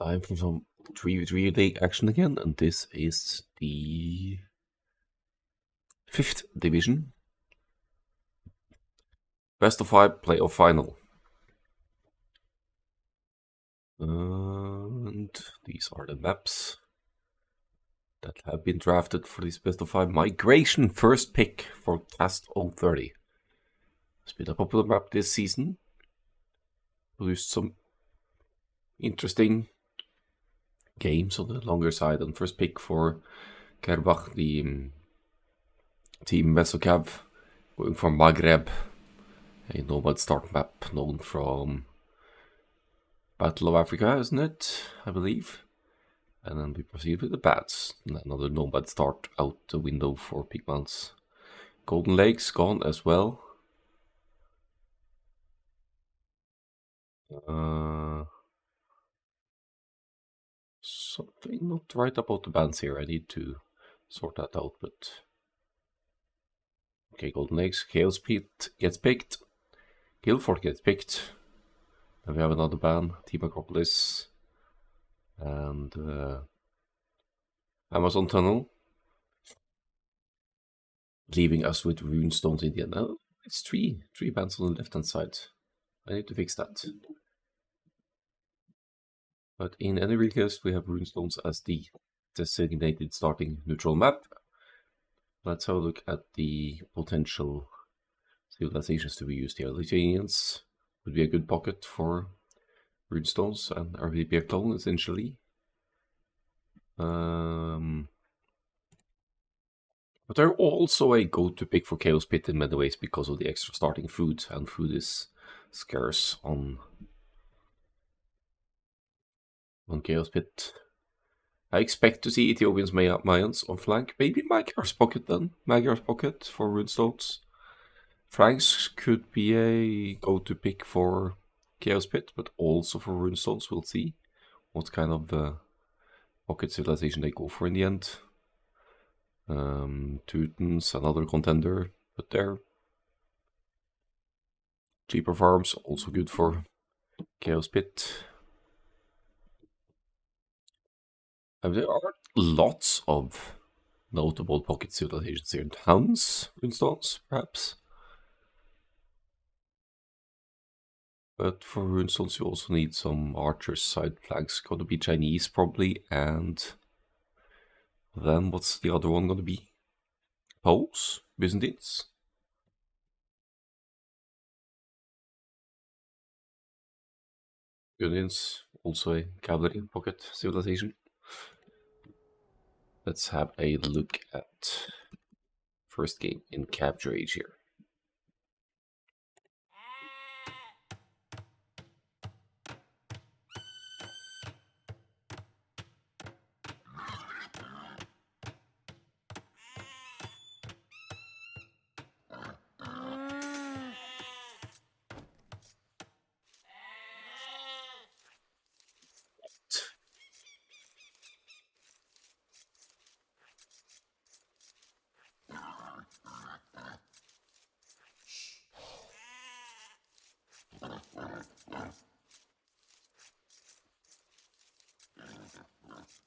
Time for some 3v3 league action again, and this is the 5th division. Best of 5 playoff final. And these are the maps that have been drafted for this best of 5 migration first pick for Cast 030. It's been a popular map this season. Produced some interesting games on the longer side, and first pick for Kerbach, the team Mesocav, going for Maghreb, a nomad start map known from Battle of Africa, isn't it? I believe. And then we proceed with the bats. Another nomad start out the window for Pigmans. Golden Lakes gone as well. Something not right about the bands here. I need to sort that out, but okay, Golden Lakes, Chaos Pete gets picked, Guildford gets picked, and we have another ban, Team Acropolis, and Amazon Tunnel, leaving us with Runestones in the end. Oh, it's three bans on the left hand side. I need to fix that. But in any real case, we have Runestones as the designated starting neutral map. Let's have a look at the potential civilizations to be used here. Lithuanians would be a good pocket for Runestones and RVP clone essentially. But they're also a go-to pick for Chaos Pit in many ways because of the extra starting food, and food is scarce on Chaos Pit. I expect to see Ethiopians Mayans on flank. Maybe Magyar's pocket then. Magyar's pocket for Runestones. Franks could be a go-to pick for Chaos Pit, but also for Runestones. We'll see what kind of pocket civilization they go for in the end. Teutons, another contender, but they're cheaper farms, also good for Chaos Pit. And there are lots of notable pocket civilizations here. Towns, Runestones, perhaps. But for Runestones you also need some archers, side flanks. Gonna be Chinese probably, and then what's the other one gonna be? Poles? Byzantines? Burgundians, also a cavalry pocket civilization. Let's have a look at first game in Capture Age here.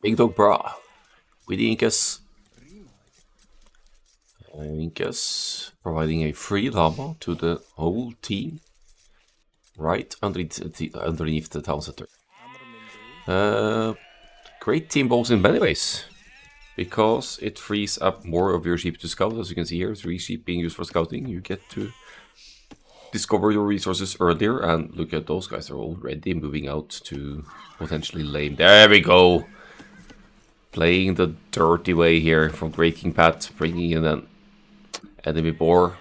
Big Dog Bra with the Incas. Incas providing a free llama to the whole team right underneath the town center. Great team balls in many ways, because it frees up more of your sheep to scout. As you can see here, 3 sheep being used for scouting. You get to discover your resources earlier, and look at those guys are already moving out to potentially lame. There we go! Playing the dirty way here from Great King Pat, bringing in an enemy boar.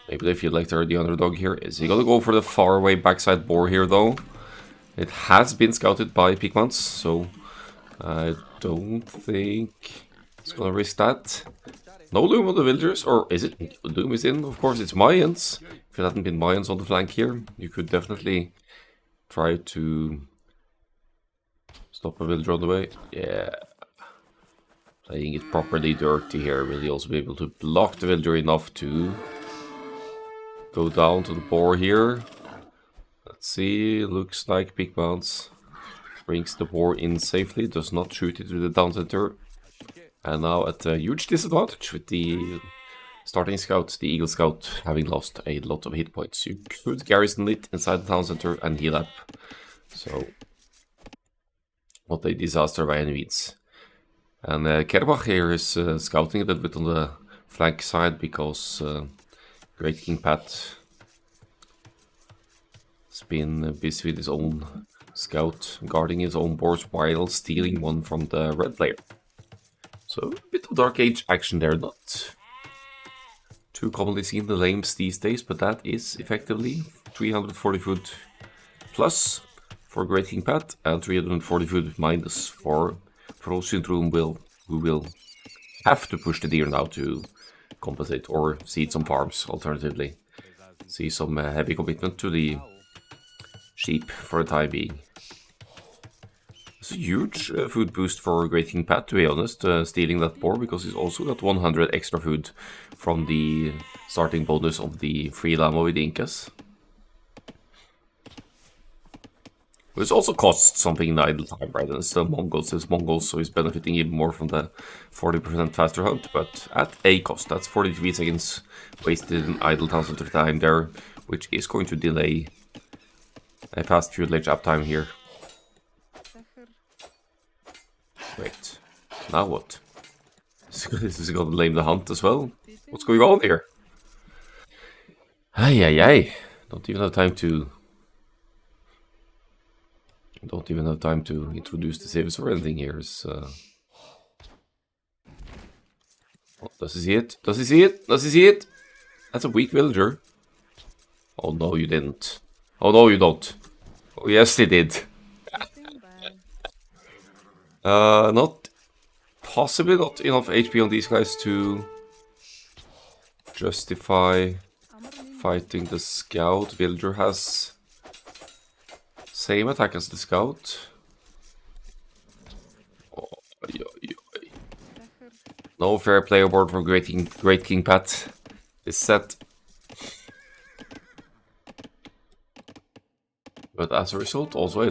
Maybe they feel like they're the underdog here. Is he gonna go for the faraway backside boar here though? It has been scouted by Pigmans, so I don't think it's gonna risk that. No Loom on the villagers, or is it? Loom is in, of course, it's Mayans. If it hadn't been Mayans on the flank here, you could definitely try to stop a villager on the way. Yeah. Playing it properly dirty here. Will he also be able to block the villager enough to go down to the boar here? Let's see, looks like Pigmans brings the boar in safely, does not shoot it to the town center. And now at a huge disadvantage with the starting scout, the Eagle Scout, having lost a lot of hit points. You could garrison it inside the town center and heal up. So, not a disaster by any means. And Kerbach here is scouting a little bit on the flank side because Great King Pat has been busy with his own scout, guarding his own boars while stealing one from the red player. So a bit of Dark Age action there, not too commonly seen the lames these days, but that is effectively 340 food plus for Great King Pat and 340 food minus for Pro Syndrome who will have to push the deer now to compensate or seed some farms alternatively. See some heavy commitment to the sheep for the time being. It's a huge food boost for Great King Pat, to be honest, stealing that boar, because he's also got 100 extra food from the starting bonus of the free llama with the Incas. Which also costs something in idle time, right? And it's the Mongols, so he's benefiting even more from the 40% faster hunt, but at a cost. That's 43 seconds wasted in idle town center time there, which is going to delay a fast feudal age uptime here. Wait, now what? This is gonna lame the hunt as well? What's going on here? Ay. Don't even have time to introduce the saves or anything here. Does he see it? Does he see it? Does he see it? That's a weak villager. Oh no, you didn't. Oh no, you don't. Oh yes, he did. Possibly not enough HP on these guys to justify fighting the scout. Villager has same attack as the scout. Oh, no fair play aboard from Great King Pat. This set. But as a result, also a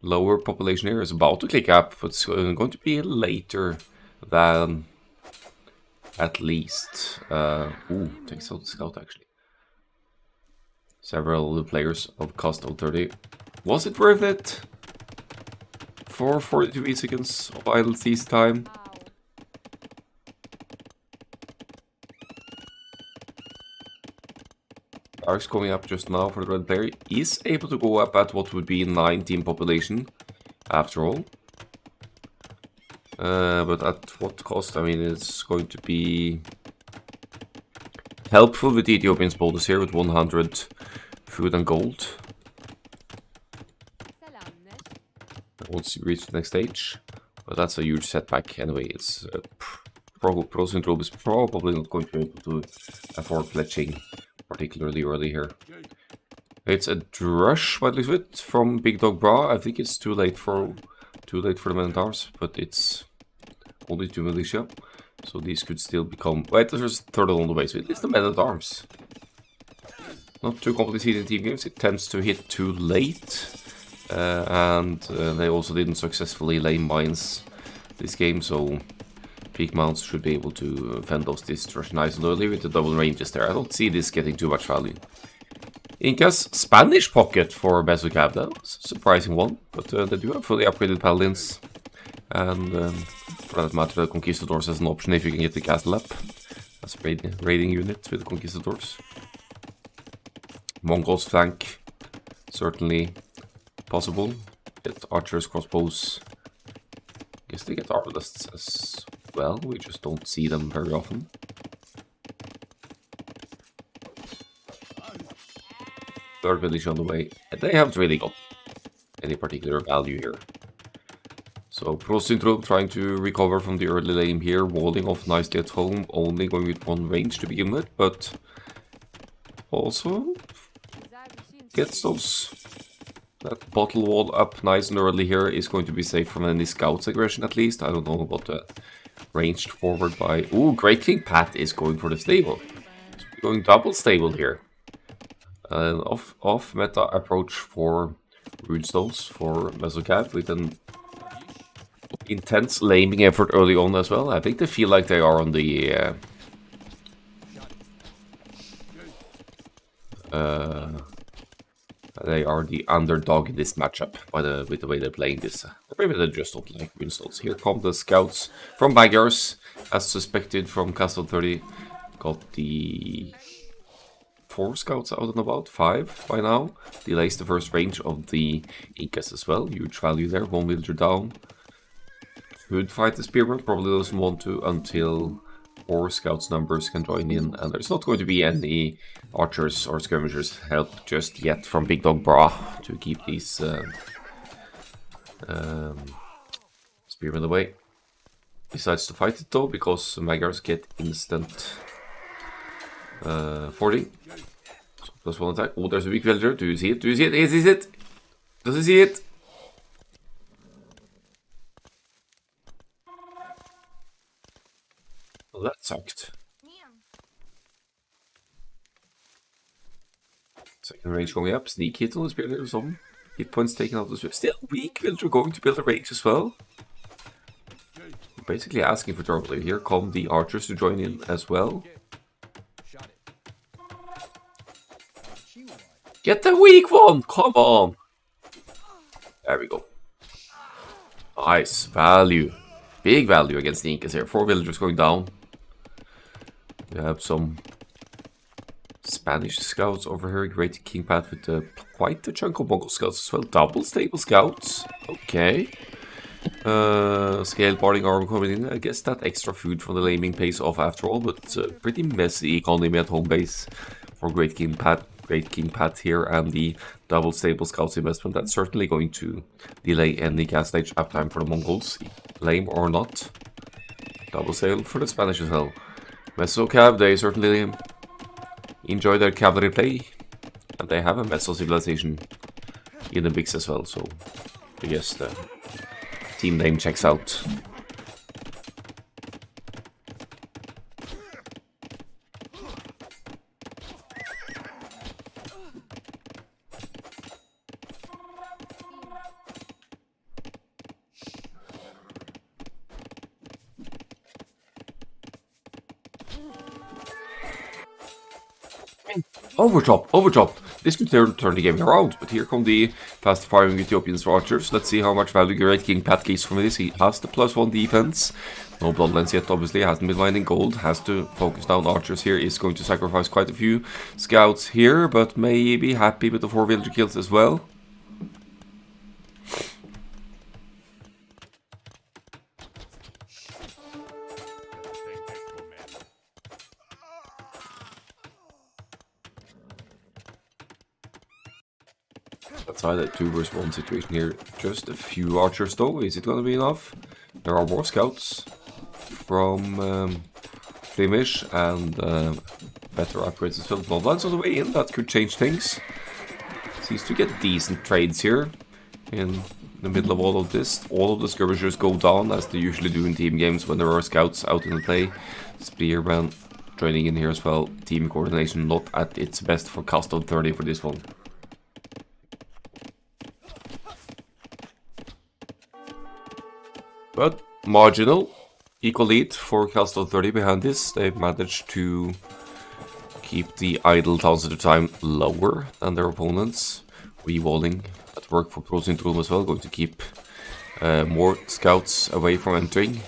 lower population here is about to click up, but it's going to be later than at least. Takes out the scout actually. Several players of cost of 30. Was it worth it? For 42 seconds of idle seize time. Arcs coming up just now for the red player is able to go up at what would be 19 population after all. But at what cost? I mean, it's going to be helpful with the Ethiopian's bonus here with 100 food and gold. Once you reach the next stage. But that's a huge setback anyway. It's Pro Syndrome is probably not going to be able to afford fletching particularly early here. It's a drush by the looks of it from Big Dog Bra. I think it's too late for the men at arms, but it's only 2 militia, so these could still become. Wait, there's a turtle on the way, so it's the men at arms. Not too complicated in team games. It tends to hit too late, and they also didn't successfully lay mines this game, so peak mounts should be able to fend off this rush nice and early with the double ranges there. I don't see this getting too much value. Inca's Spanish pocket for Bezucab, that was a surprising one, but they do have fully upgraded paladins, and for that matter, the Conquistadors as an option if you can get the castle up as a raiding unit with the Conquistadors. Mongols flank, certainly possible. Get archers, crossbows. Guess they get arballists as well, we just don't see them very often. Third village on the way, and they haven't really got any particular value here. So Pro Syndrome trying to recover from the early lane here, walling off nicely at home, only going with one range to begin with, but also gets that bottle wall up nice and early here is going to be safe from any scouts aggression at least. I don't know about the ranged forward by... Ooh, Great King Pat is going for the stable. He's going double stable here. An off-meta approach for runestones for Mesocav with an intense laming effort early on as well. I think they feel like they are on the they are the underdog in this matchup with the way they're playing this. Maybe they just don't like runestones. Here come the scouts from Magyars, as suspected from Castle 30. Got the 4 scouts out and about, 5 by now. Delays the first range of the Incas as well. Huge value there, 1 villager down. Could fight the spearman, probably doesn't want to until 4 scouts numbers can join in, and there's not going to be any archers or skirmishers help just yet from Big Dog Bra to keep these spearmen away. Decides to fight it though, because Magyars get instant 40. So +1 attack. Oh, there's a weak villager. Do you see it? Do you see it? Is it? Does he see it? Well, that sucked. Second range going up. Sneak hit on the spear or something. Hit points taken out of the spear. Still weak villager going to build a range as well. Basically asking for trouble. Here come the archers to join in as well. Get the weak one! Come on! There we go. Nice. Value. Big value against the Incas here. 4 villagers going down. We have some Spanish scouts over here. Great King Pat with quite a chunk of Mongol scouts as well. Double stable scouts. Okay. Scale parting armor coming in. I guess that extra food from the laming pays off after all, but pretty messy economy at home base for Great King Pat here, and the double stable scouts investment. That's certainly going to delay any Castle Age uptime for the Mongols, lame or not. Double sale for the Spanish as well. Mesocav, they certainly enjoy their cavalry play, and they have a Meso civilization in the mix as well, so I guess the team name checks out. Overdrop. This could turn the game around, but here come the fast-firing Ethiopians archers. Let's see how much value Great King Pat gains from this. He has the +1 defense. No bloodlines yet, obviously. Hasn't been mining gold. Has to focus down archers here. Is going to sacrifice quite a few scouts here, but may be happy with the 4 villager kills as well. Outside that 2 versus 1 situation here. Just a few archers though. Is it going to be enough? There are more scouts from Flemish and better upgrades as well. Bloodlines on the way in. That could change things. Seems to get decent trades here in the middle of all of this. All of the skirmishers go down as they usually do in team games when there are scouts out in the play. Spearman joining in here as well. Team coordination not at its best for Castle 30 for this one. But marginal. Equal lead for Castle 30 behind this. They've managed to keep the idle towns at a time lower than their opponents. Rewalling at work for Pro Syndrome as well. Going to keep more scouts away from entering.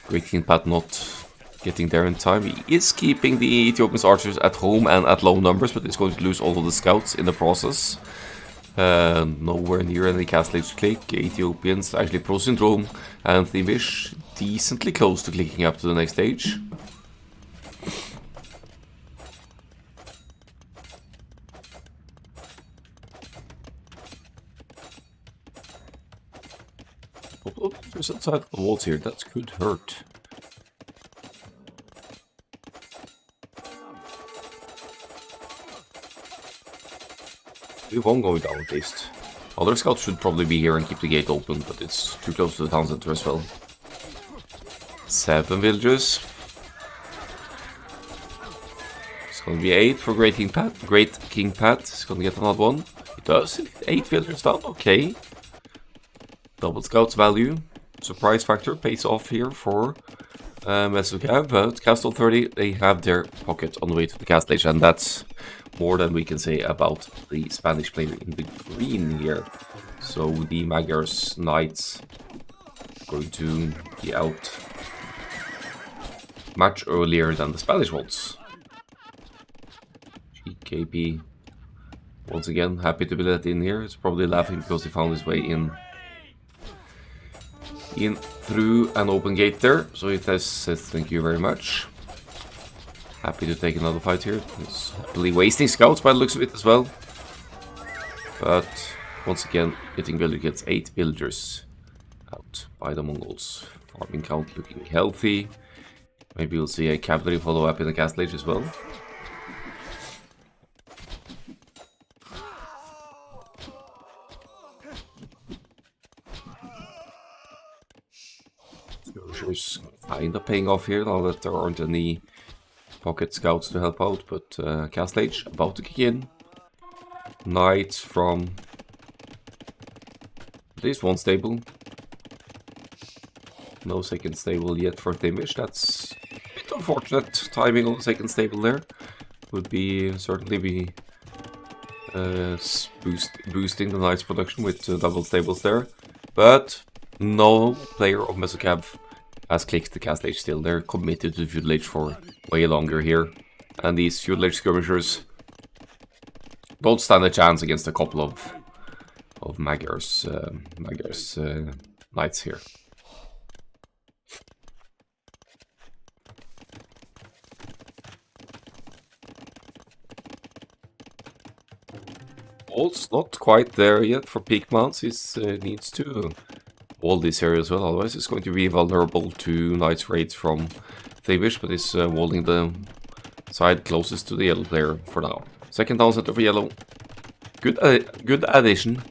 Great King Pat not getting there in time. He is keeping the Ethiopian archers at home and at low numbers, but he's going to lose all of the scouts in the process. Nowhere near any Castle Age click. Ethiopians, actually Pro Syndrome and Thievish, decently close to clicking up to the next stage. Oh, there's outside the walls here, that could hurt. We won't go down at least. Other scouts should probably be here and keep the gate open, but it's too close to the town center as well. 7 villagers. gonna be 8 for Great King Pat. Great King Pat is gonna get another one. It does. 8 villagers down. Okay. Double Scouts value. Surprise factor pays off here for Mesocav, but Castle 30, they have their pocket on the way to the Castle Age, and that's more than we can say about the Spanish player in the green here. So the Magyars Knights going to be out much earlier than the Spanish ones. GKP once again happy to be let in here. It's probably laughing because he found his way in through an open gate there. So it says thank you very much. Happy to take another fight here. It's happily wasting scouts by the looks of it as well. But once again, getting Village gets 8 villagers out by the Mongols. Farming count looking healthy. Maybe we'll see a cavalry follow up in the Castle Age as well. Skirmishers kind of paying off here now that there aren't any pocket scouts to help out, but Castle Age about to kick in. Knights from at least one stable. No second stable yet for Timish. That's a bit unfortunate timing on the second stable there. Would be certainly be boosting the Knights production with double stables there. But no player of Mesocav has clicked the Castle Age still. They're committed to Feudal Age for way longer here. And these Feudal Age skirmishers don't stand a chance against a couple of Magyars Knights here. All's not quite there yet for peak mounts. He needs to wall this area as well, otherwise it's going to be vulnerable to Knights raids from Thavish, but he's walling the side closest to the yellow player for now. Second down center for yellow. Good addition.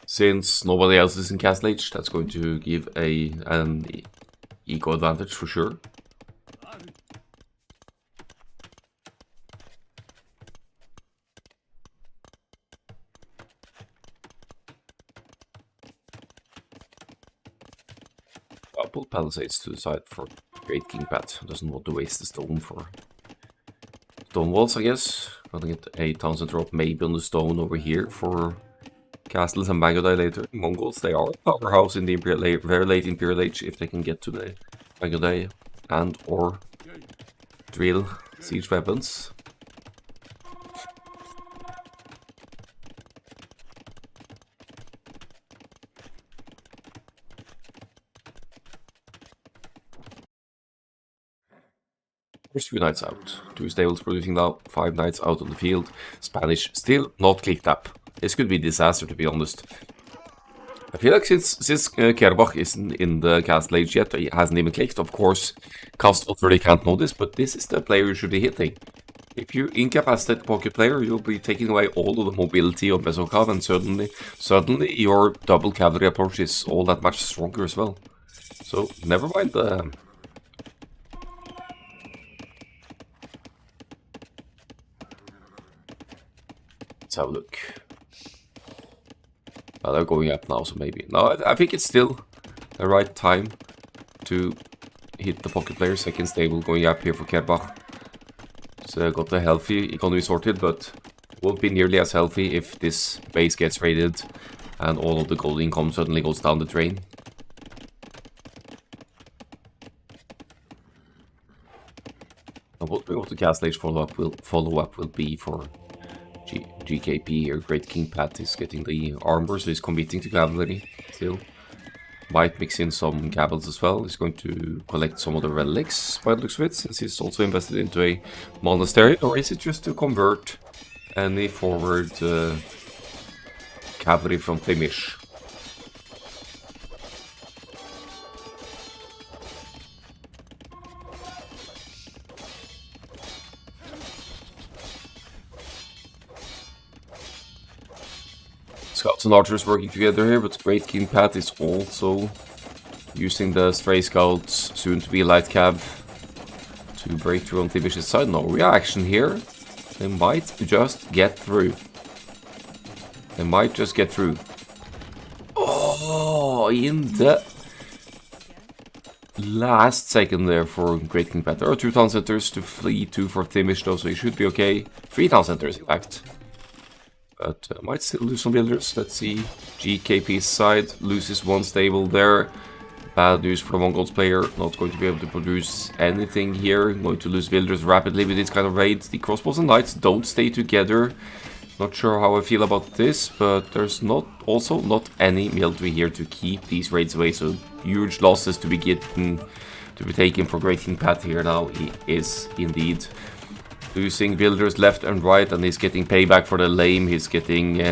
Since nobody else is in Castle Age, that's going to give an eco advantage for sure. I'll pull palisades to the side for Great King Pat. Doesn't want to waste the stone for stone walls, I guess. Gonna get a town center up maybe on the stone over here for castles and Magodai later. Mongols, they are a powerhouse in the very late Imperial Age if they can get to the Magodai and or drill siege weapons. There's 2 knights out. 2 stables producing now, 5 knights out on the field. Spanish still not clicked up. This could be a disaster, to be honest. I feel like since Kerbach isn't in the Castle Age yet, he hasn't even clicked. Of course, Cast already can't know this, but this is the player you should be hitting. If you incapacitate the pocket player, you'll be taking away all of the mobility of Mesocav, and suddenly your double cavalry approach is all that much stronger as well. So, never mind the... Let's have a look. They're going up now, so maybe. No, I think it's still the right time to hit the pocket player. Second stable going up here for Kerbach. So got the healthy economy sorted, but won't be nearly as healthy if this base gets raided and all of the gold income suddenly goes down the drain. And what the Castle Age follow-up will be for GKP here. Great King Pat is getting the armor, so he's committing to cavalry still. Might mix in some cabals as well. He's going to collect some of the relics by the looks of it, since he's also invested into a monastery. Or is it just to convert any forward cavalry from Flemish? Scouts and archers working together here, but Great King Pat is also using the stray scouts, soon to be light cav, to to break through on Tibish's side. No reaction here. They might just get through. They might just get through. Oh, in the last second there for Great King Pat. There are 2 town centers to flee to for Timish though, so he should be okay. 3 town centers in fact. But might still lose some builders. Let's see. GKP's side loses 1 stable there. Bad news for the Mongols player. Not going to be able to produce anything here. Going to lose builders rapidly with this kind of raids. The crossbows and knights don't stay together. Not sure how I feel about this, but there's not any military here to keep these raids away. So huge losses to be taken for Great King Pat here now. He is indeed losing builders left and right, and he's getting payback for the lame. He's getting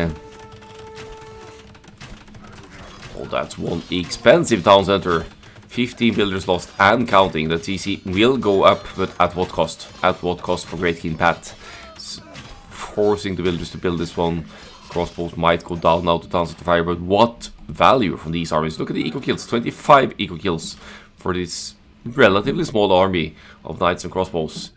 oh, that's one expensive town center. 15 builders lost and counting. The TC will go up, but at what cost? At what cost for Great King Pat? Forcing the builders to build this one. Crossbows might go down now to town center fire, but what value from these armies? Look at the eco kills. 25 eco kills for this relatively small army of knights and crossbows.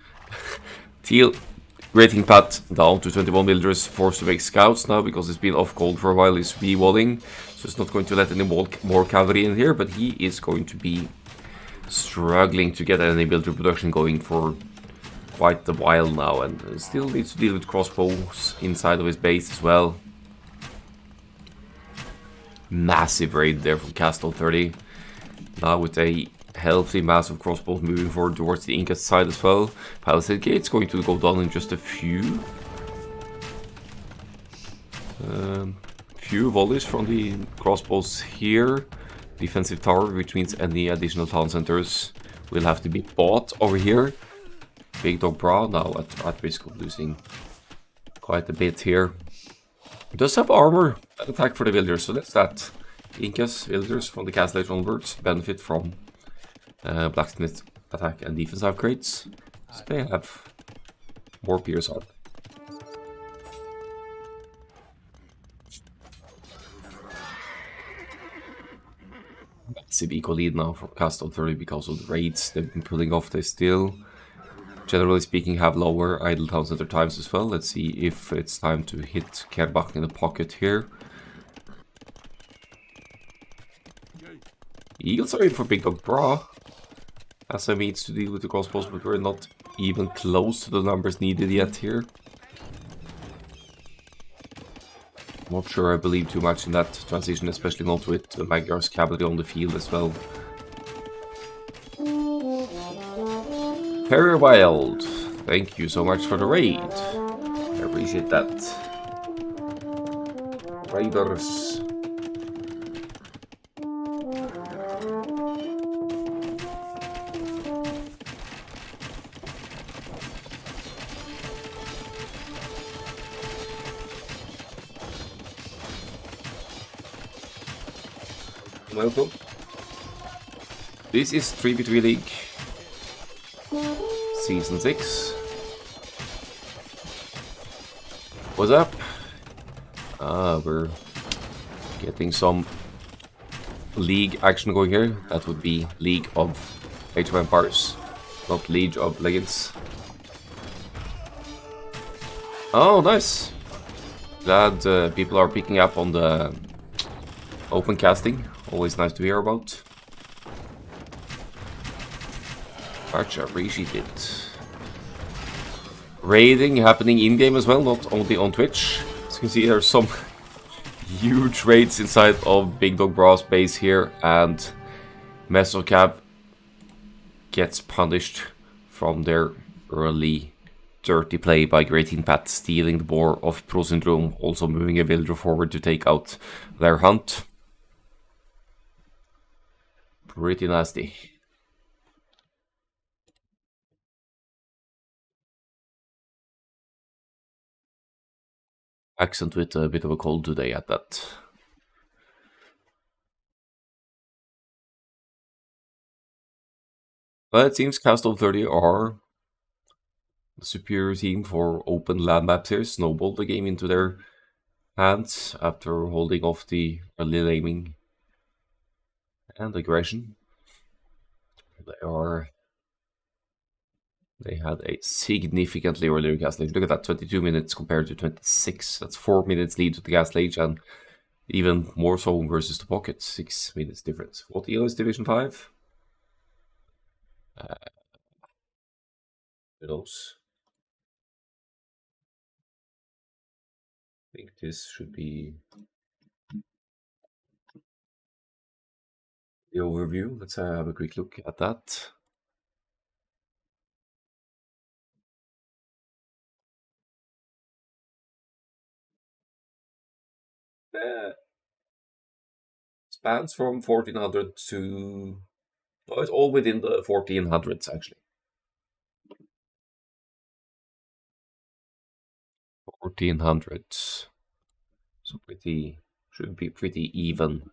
Great King Pat down to 21 builders, forced to make scouts now because it's been off cold for a while. He's rewalling, so it's not going to let any more cavalry in here, but he is going to be struggling to get any builder production going for quite a while now, and still needs to deal with crossbows inside of his base as well. Massive raid there from Castle 30. Now with a healthy mass of crossbows moving forward towards the Inca side as well. Palisade Gate's going to go down in just a few. Few volleys from the crossbows here. Defensive tower, which means any additional town centers will have to be bought over here. Big Dog Bra now at risk of losing quite a bit here. It does have armor and attack for the villagers, so that's that. Incas, villagers from the castle age onwards benefit from blacksmith attack and defense upgrades. So they have more pierce art. Massive eco lead now for Castle 30 because of the raids they've been pulling off. They still, generally speaking, have lower idle town center times as well. Let's see if it's time to hit Kerbach in the pocket here. Eagles are in for Big Dog Bra. SM needs to deal with the crossbows, but we're not even close to the numbers needed yet here. Not sure I believe too much in that transition, especially not with the Magyar's cavalry on the field as well. Very wild. Thank you so much for the raid. I appreciate that. Raiders. Welcome. This is 3v3 League Season 6. What's up? We're getting some League action going here. That would be League of Age of Empires, not League of Legends. Oh, nice. Glad people are picking up on the open casting. Always nice to hear about. Much appreciated. Raiding happening in-game as well, not only on Twitch. As you can see, there's some huge raids inside of Big Dog Bra's base here, and Mesocab gets punished from their early dirty play by Great King Pat, stealing the boar of Pro Syndrome, also moving a villager forward to take out their hunt. Pretty nasty. Accent with a bit of a cold today at that. But it seems Castle 30 are the superior team for open land maps here. Snowballed the game into their hands after holding off the early laming and aggression. They had a significantly earlier Castle Age. Look at that, 22 minutes compared to 26. That's 4 minutes lead to the Castle Age, and even more so versus the Pocket. 6 minutes difference. What EO is Division 5? Who knows? I think this should be the overview. Let's have a quick look at that. Spans from 1400 to... Oh, it's all within the 1400s, actually. 1400s. So should be pretty even.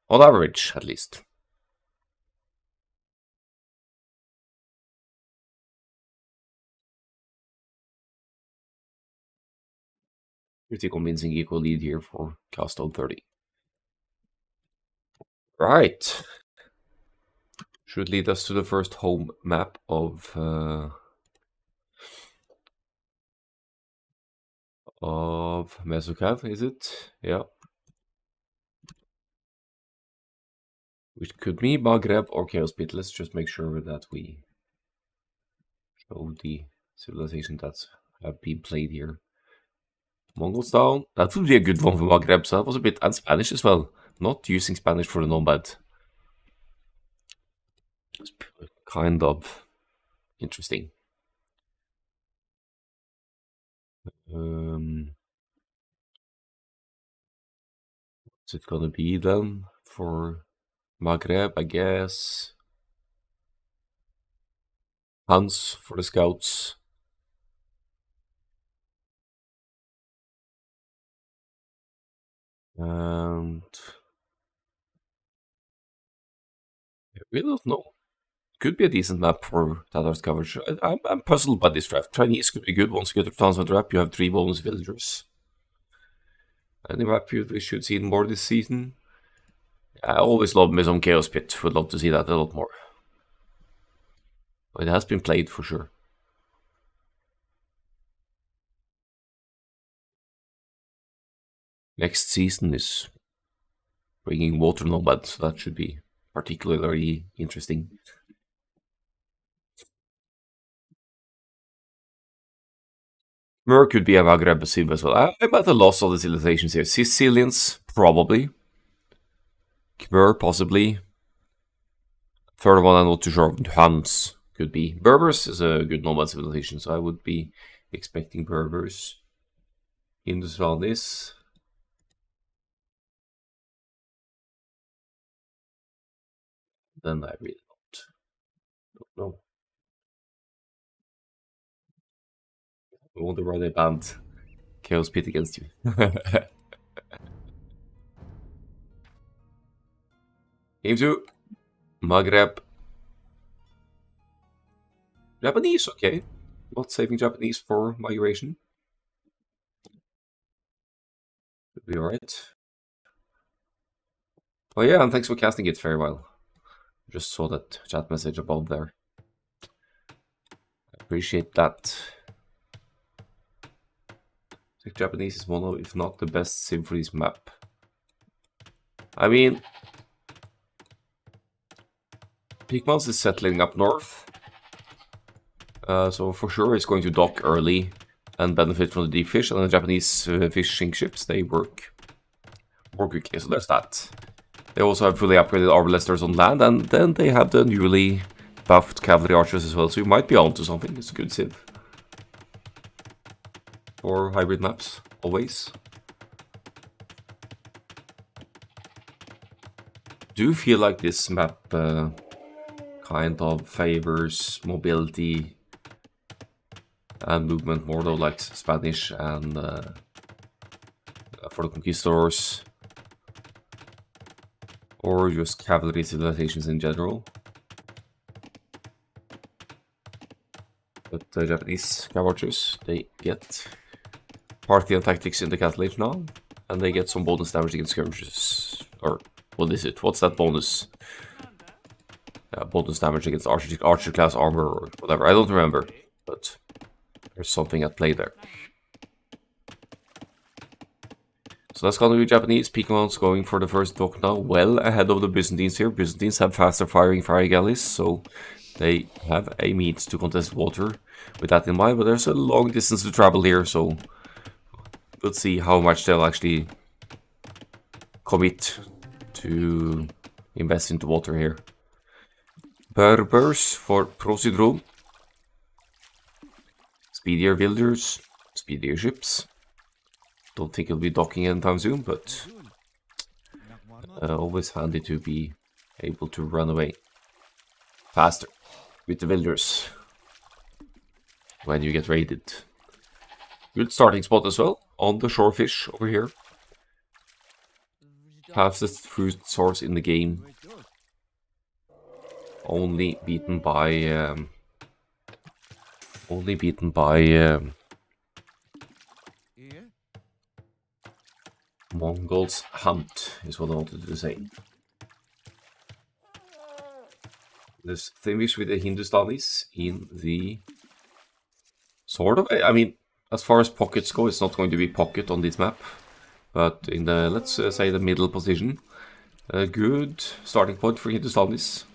On average, at least. Pretty convincing equal lead here for Castone 30. Right. Should lead us to the first home map of Mesocav, is it? Yeah. Which could be Maghreb or Chaos Pit. Let's just make sure that we show the civilization that have been played here. Mongols down. That would be a good one for Maghreb, so that was a bit... And Spanish as well. Not using Spanish for the nomad. It's kind of interesting. What's it gonna be then for Maghreb, I guess? Hans for the scouts. And I really don't know. Could be a decent map for Tatar's coverage. I'm puzzled by this draft. Chinese could be good. Once you get to Tanzan draft, you have 3 bonus villagers. Any map we should see more this season? I always love me some Chaos Pit. Would love to see that a lot more. But it has been played for sure. Next season is bringing Water Nomad, so that should be particularly interesting. Mer could be a Maghreb Civ as well. I'm at a loss of the civilizations here. Sicilians, probably. Khmer, possibly. Third one, I'm not too sure. Huns could be. Berbers is a good nomad civilization, so I would be expecting Berbers. Indus then I really don't know. I wonder why they banned Chaos Pit against you. Game 2. Maghreb. Japanese, okay. Not saving Japanese for migration. Should be alright. Oh yeah, and thanks for casting it very well. Just saw that chat message above there. I appreciate that. I think Japanese is one of, if not the best sim for this map. I mean, Pigmans is settling up north. So for sure it's going to dock early and benefit from the deep fish, and the Japanese fishing ships, they work more quickly, so there's that. They also have fully upgraded arbalesters on land, and then they have the newly buffed cavalry archers as well, so you might be onto something. It's a good civ. For hybrid maps, always. Do feel like this map kind of favors mobility and movement more, though, like Spanish and for the conquistadors, or just cavalry civilizations in general. But the Japanese cavalries, they get Parthian tactics in the Castle Age now, and they get some bonus damage against skirmishes. Or what is it? What's that bonus? Bonus damage against archer class armor or whatever. I don't remember. but there's something at play there. So that's gonna be Japanese. Picamons going for the first dock now, well ahead of the Byzantines here. Byzantines have faster firing fire galleys, so they have a means to contest water with that in mind, but there's a long distance to travel here, so we'll see how much they'll actually commit to invest into water here. Berbers for Prosidro. Speedier builders, speedier ships. Don't think it'll be docking anytime soon, but always handy to be able to run away faster with the builders when you get raided. Good starting spot as well on the shorefish over here. Fastest fruit source in the game. Only beaten by Mongols Hunt is what I wanted to say. This Thinvish with the Hindustanis in the sort of, I mean, as far as pockets go, it's not going to be pocket on this map, but in the, let's say, the middle position, a good starting point for Hindustanis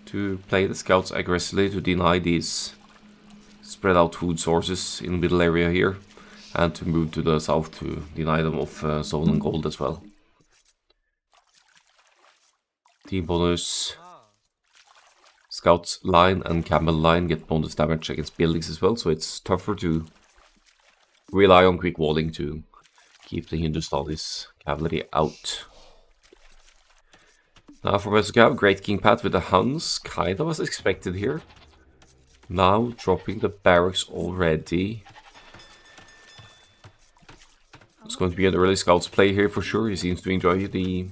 to play the scouts aggressively to deny these spread out food sources in the middle area here, and to move to the south to deny them of stolen gold as well. Team bonus. Scouts line and camel line get bonus damage against buildings as well, so it's tougher to rely on quick walling to keep the Hindustanis cavalry out. Now for Mesocav, Great King Pat with the Huns, kind of as expected here. Now dropping the barracks already. It's going to be an early scouts play here for sure. He seems to enjoy the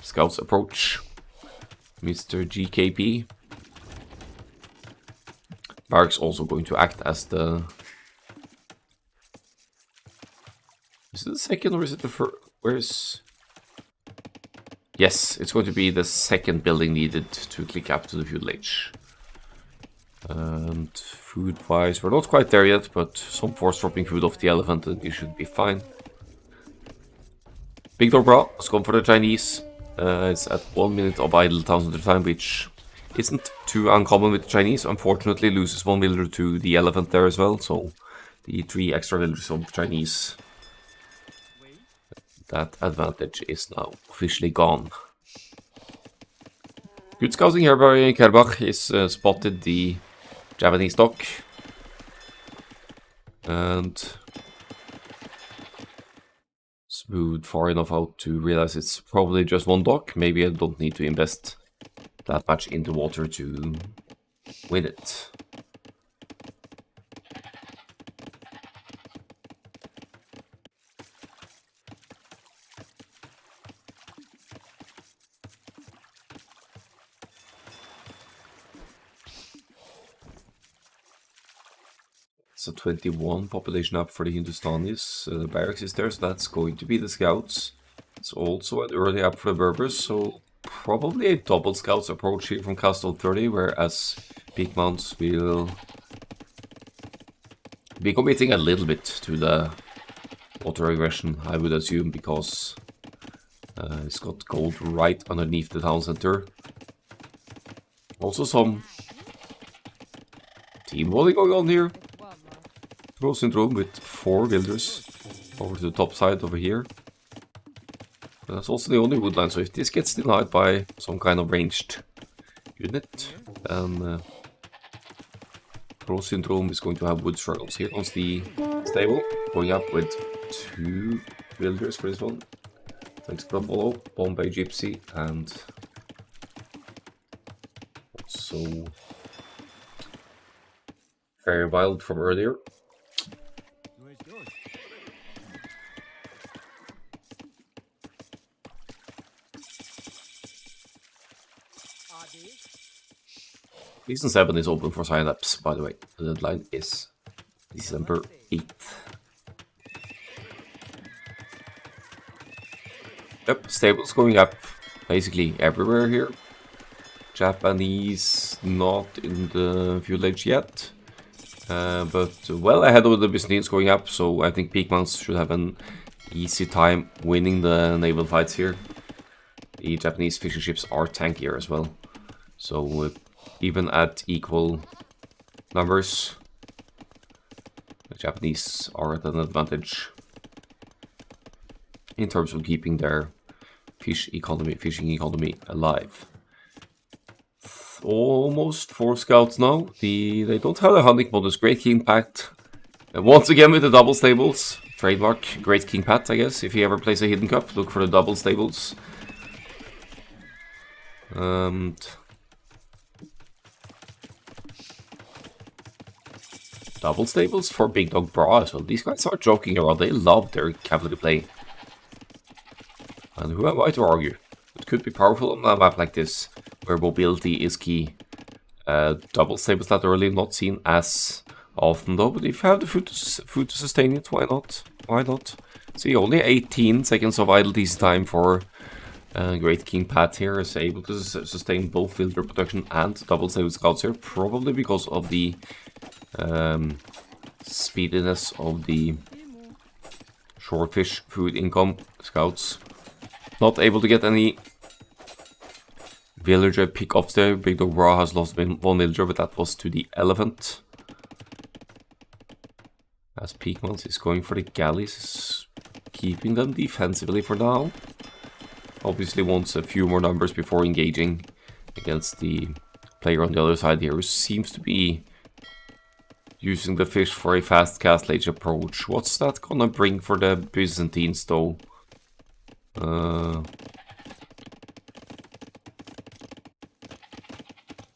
scouts approach. Mr. GKP. Barracks also going to act as the... Is it the second or is it the first? Where's... Yes, it's going to be the second building needed to click up to the feudal age. And food-wise, we're not quite there yet, but some force dropping food off the elephant and you should be fine. Big Dobra has gone for the Chinese. It's at 1 minute of idle towns at a time, which isn't too uncommon with the Chinese. Unfortunately, loses one villager to the elephant there as well, so the 3 extra villagers of the Chinese, that advantage is now officially gone. Good scouting here by Kerbach. He's spotted the Japanese dock. And moved far enough out to realize it's probably just one dock. Maybe I don't need to invest that much into water to win it. It's a 21 population up for the Hindustanis. The barracks is there, so that's going to be the scouts. It's also an early up for the Berbers, so probably a double scouts approach here from Castle 30, whereas Pigmounts will be committing a little bit to the water aggression, I would assume, because it's got gold right underneath the town center. Also some team walling going on here. Pro Syndrome with 4 builders over to the top side over here. And that's also the only woodline, so if this gets denied by some kind of ranged unit, then Pro Syndrome is going to have wood struggles. Here comes the stable, going up with 2 builders for this one. Thanks for the follow, Bombay Gypsy, and also Fairy Wild from earlier. Season 7 is open for sign-ups, by the way. The deadline is December 8th. Yep, stables going up basically everywhere here. Japanese not in the feudal age yet. but well ahead of the Byzantines going up, so I think Peak Mounts should have an easy time winning the naval fights here. The Japanese fishing ships are tankier as well, so even at equal numbers, the Japanese are at an advantage in terms of keeping their fishing economy alive. Almost 4 scouts now. They don't have the hunting bonus. Great King Pat. Once again with the double stables. Trademark Great King Pat, I guess. If he ever plays a hidden cup, look for the double stables. Double stables for Big Dog Bra as well. These guys are joking around. They love their cavalry play. And who am I to argue? It could be powerful on a map like this, where mobility is key. Double stables that early, not seen as often though, but if you have the food to sustain it, why not? Why not? See, only 18 seconds of idle DC time for Great King Pat here is able to sustain both filter production and double stable scouts here, probably because of the speediness of the shortfish food income scouts. Not able to get any villager pick-offs there. Big Dog Bra has lost one villager, but that was to the elephant. As Peakmans is going for the galleys, keeping them defensively for now. Obviously wants a few more numbers before engaging against the player on the other side here, who seems to be using the fish for a fast cast lage approach. What's that gonna bring for the Byzantines though?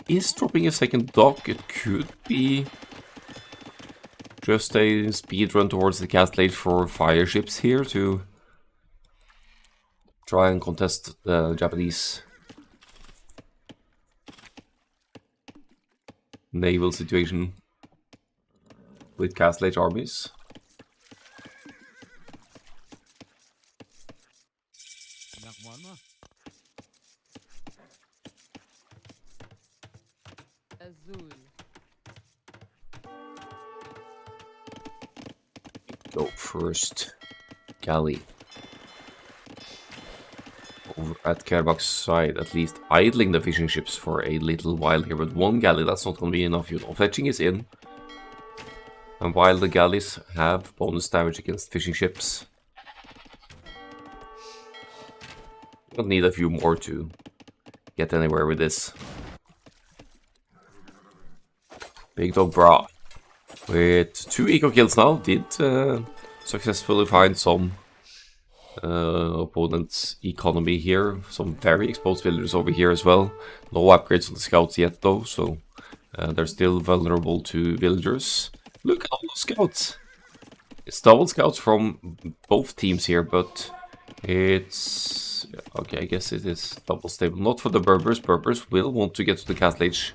Is dropping a second dock. It could be just a speed run towards the cast lage for fire ships here to try and contest the Japanese naval situation with cast lage armies. Go first galley over at Kerbak's side, at least idling the fishing ships for a little while here, but one galley, that's not going to be enough. You know, fetching is in, and while the galleys have bonus damage against fishing ships, we'll need a few more to get anywhere with this. Big Dog Bra with 2 eco kills now did successfully find some opponent's economy here. Some very exposed villagers over here as well. No upgrades on the scouts yet though, so they're still vulnerable to villagers. Look at all those scouts! It's double scouts from both teams here, but it's... okay, I guess it is double stable. Not for the Berbers. Berbers will want to get to the cast lage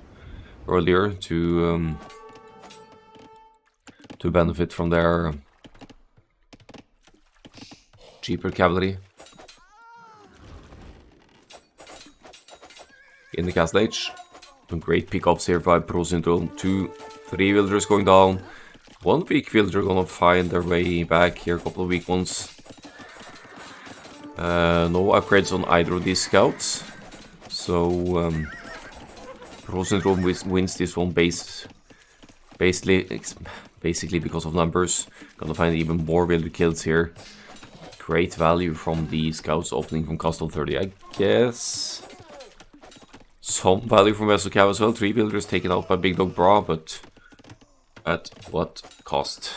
earlier to benefit from their cheaper cavalry in the cast lage. Some great pickups here by Pro Syndrome. 2, 3 villagers going down. 1 weak villager gonna find their way back here. A couple of weak ones. No upgrades on either of these scouts, so Pro Syndrome wins this one basically because of numbers. Gonna find even more villager kills here. Great value from the scouts opening from cost of 30, I guess. Some value from Vessel Cav as well. 3 villagers taken out by Big Dog Bra, but at what cost?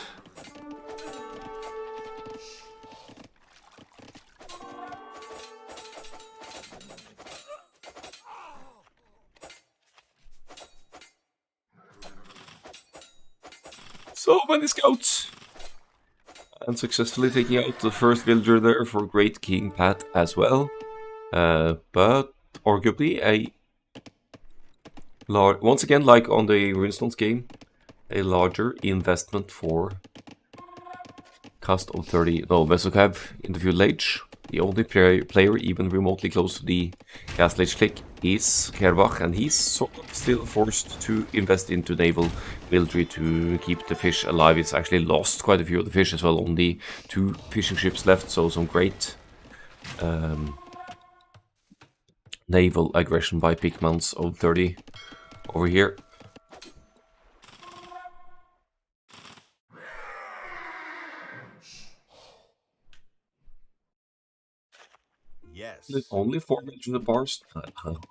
So many scouts! And successfully taking out the first villager there for Great King Pat as well. But arguably a once again, like on the Runestones game, a larger investment for cost of 30. No, Vesselcav in the field lage. The only player even remotely close to the cast lage click is Kerbach, and he's sort of still forced to invest into naval military to keep the fish alive. It's actually lost quite a few of the fish as well, only 2 fishing ships left, so some great naval aggression by Pigmans of 30 over here. Yes. Only 4 villages apart.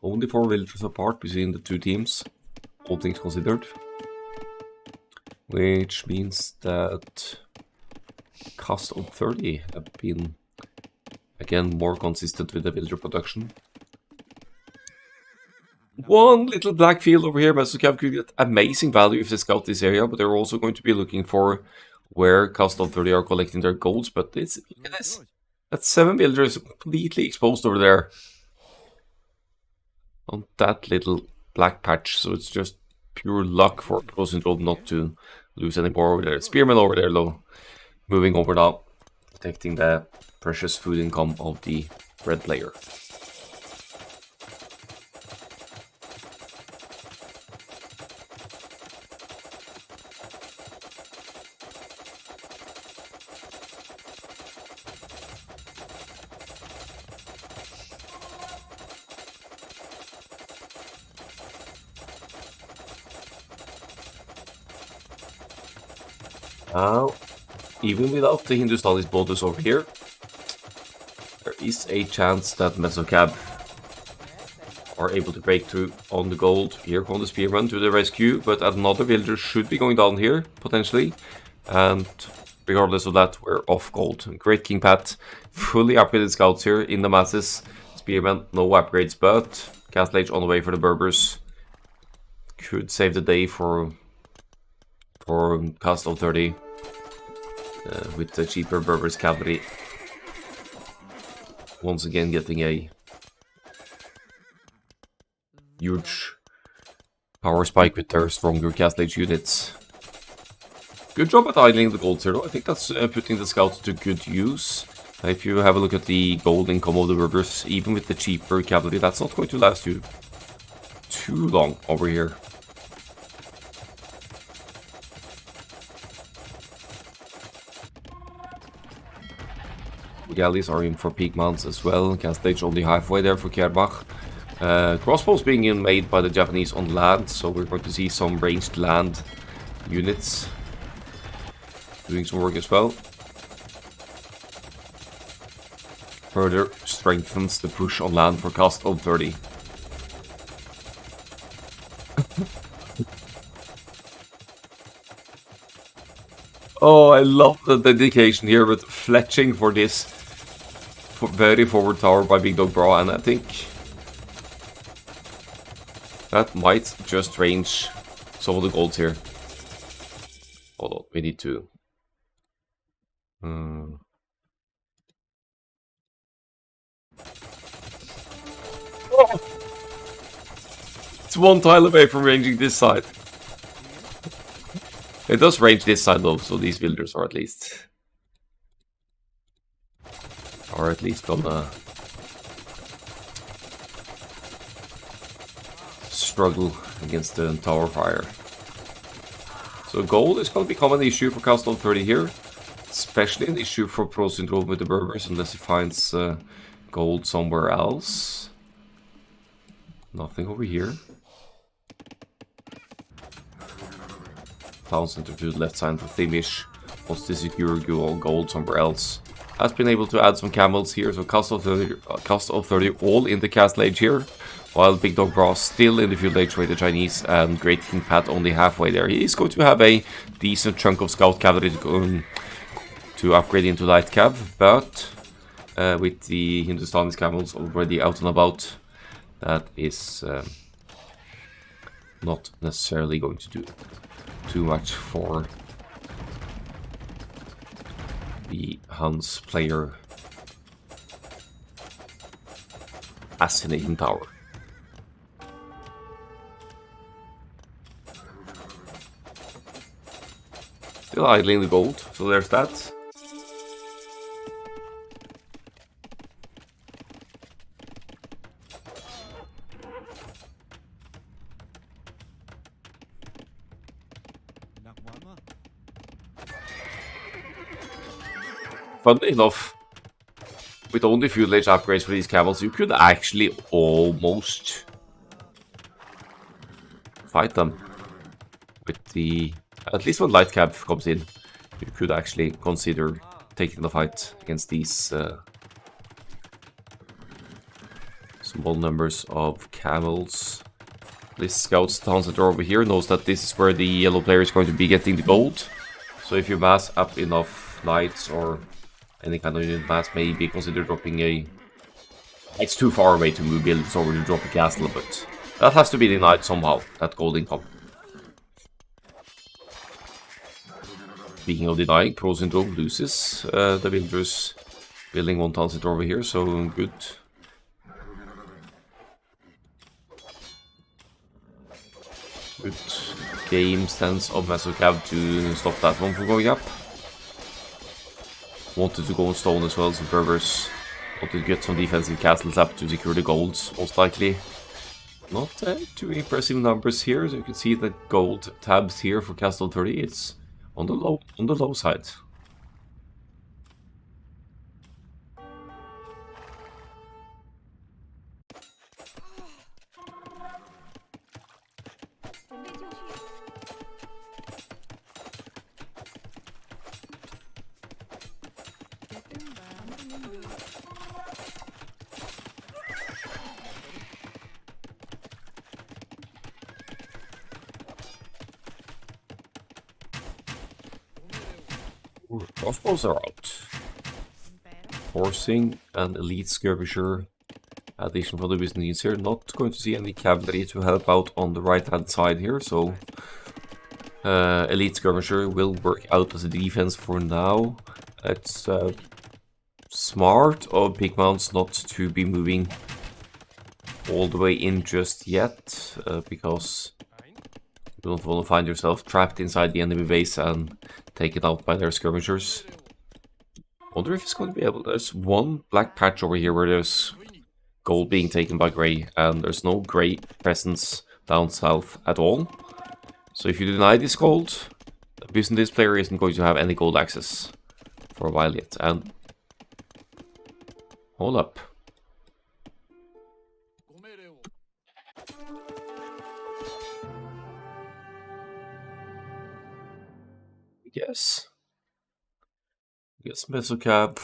Only 4 villages apart between the 2 teams, all things considered. Which means that cost of 30 have been again more consistent with the villager production. One little black field over here, Mesocav could get amazing value if they scout this area, but they're also going to be looking for where cost of 30 are collecting their golds. But it's, look at this. That's 7 villagers completely exposed over there on that little black patch, so it's just pure luck for Pro Syndrome not to lose any more over there. Spearman over there, though, moving over now, protecting the precious food income of the red player. Now, even without the Hindustanis borders over here, there is a chance that Mesocab are able to break through on the gold. Here comes the Spearman to the rescue, but another villager should be going down here, potentially. And regardless of that, we're off gold. Great King Pat, fully upgraded scouts here in the masses. Spearman, no upgrades, but Castle Age on the way for the Berbers. Could save the day for cost of 30. With the cheaper Berbers cavalry once again getting a huge power spike with their stronger Castle Age units. Good job at idling the gold here, though. I think that's putting the scouts to good use. If you have a look at the gold income of the Berbers, even with the cheaper cavalry, that's not going to last you too long over here. Galleys are in for Pigmans as well. Castle Age only halfway there for Kerbach. Crossbows being made by the Japanese on land, so we're going to see some ranged land units doing some work as well. Further strengthens the push on land for cost of 30. Oh, I love the dedication here with fletching for this very forward tower by Big Dog Bra, and I think that might just range some of the golds here. Hold on, we need to... Oh! It's 1 tile away from ranging this side. It does range this side though, so these villagers are at least gonna struggle against the tower fire. So gold is gonna become an issue for Castle 30 here, especially an issue for Pro Syndrome with the Berbers unless he finds gold somewhere else. Nothing over here. Town center to the left side for Thimish. Wants to secure gold somewhere else. Has been able to add some camels here, so cost of 30 all in the Castle Age here. While Big Dog Bra still in the Field Age with the Chinese, and Great King Pat only halfway there. He is going to have a decent chunk of scout cavalry to upgrade into light cav, but with the Hindustani camels already out and about, that is not necessarily going to do too much for the Hans player Fascinating Tower. Still idling the gold, so there's that. Funnily enough, with only fuel age upgrades for these camels, you could actually almost fight them with the... At least when light cab comes in, you could actually consider taking the fight against these small numbers of camels. This scout's town center over here knows that this is where the yellow player is going to be getting the gold. So if you mass up enough knights or any kind of unit mass, maybe consider dropping a... It's too far away to move buildings over to drop a castle, but that has to be denied somehow, that gold income. Speaking of denying, Pro Syndrome loses the villagers building one town center over here, so good. Good game sense of Mesocab to stop that one from going up. Wanted to go on stone as well, so Berbers wanted to get some defensive castles up to secure the golds, most likely. Not too impressive numbers here, so you can see the gold tabs here for Castle 30, it's on the low side. Ooh, crossbows are out. Forcing an elite skirmisher addition for the Byzantines here. Not going to see any cavalry to help out on the right hand side here, so elite skirmisher will work out as a defense for now. It's smart of Big Mounts not to be moving all the way in just yet, because you don't want to find yourself trapped inside the enemy base and taken out by their skirmishers. Wonder if it's going to be able... There's one black patch over here where there's gold being taken by grey, and there's no grey presence down south at all. So if you deny this gold, the Byzantine player isn't going to have any gold access for a while yet. And hold up. Yes. Yes, Mesocab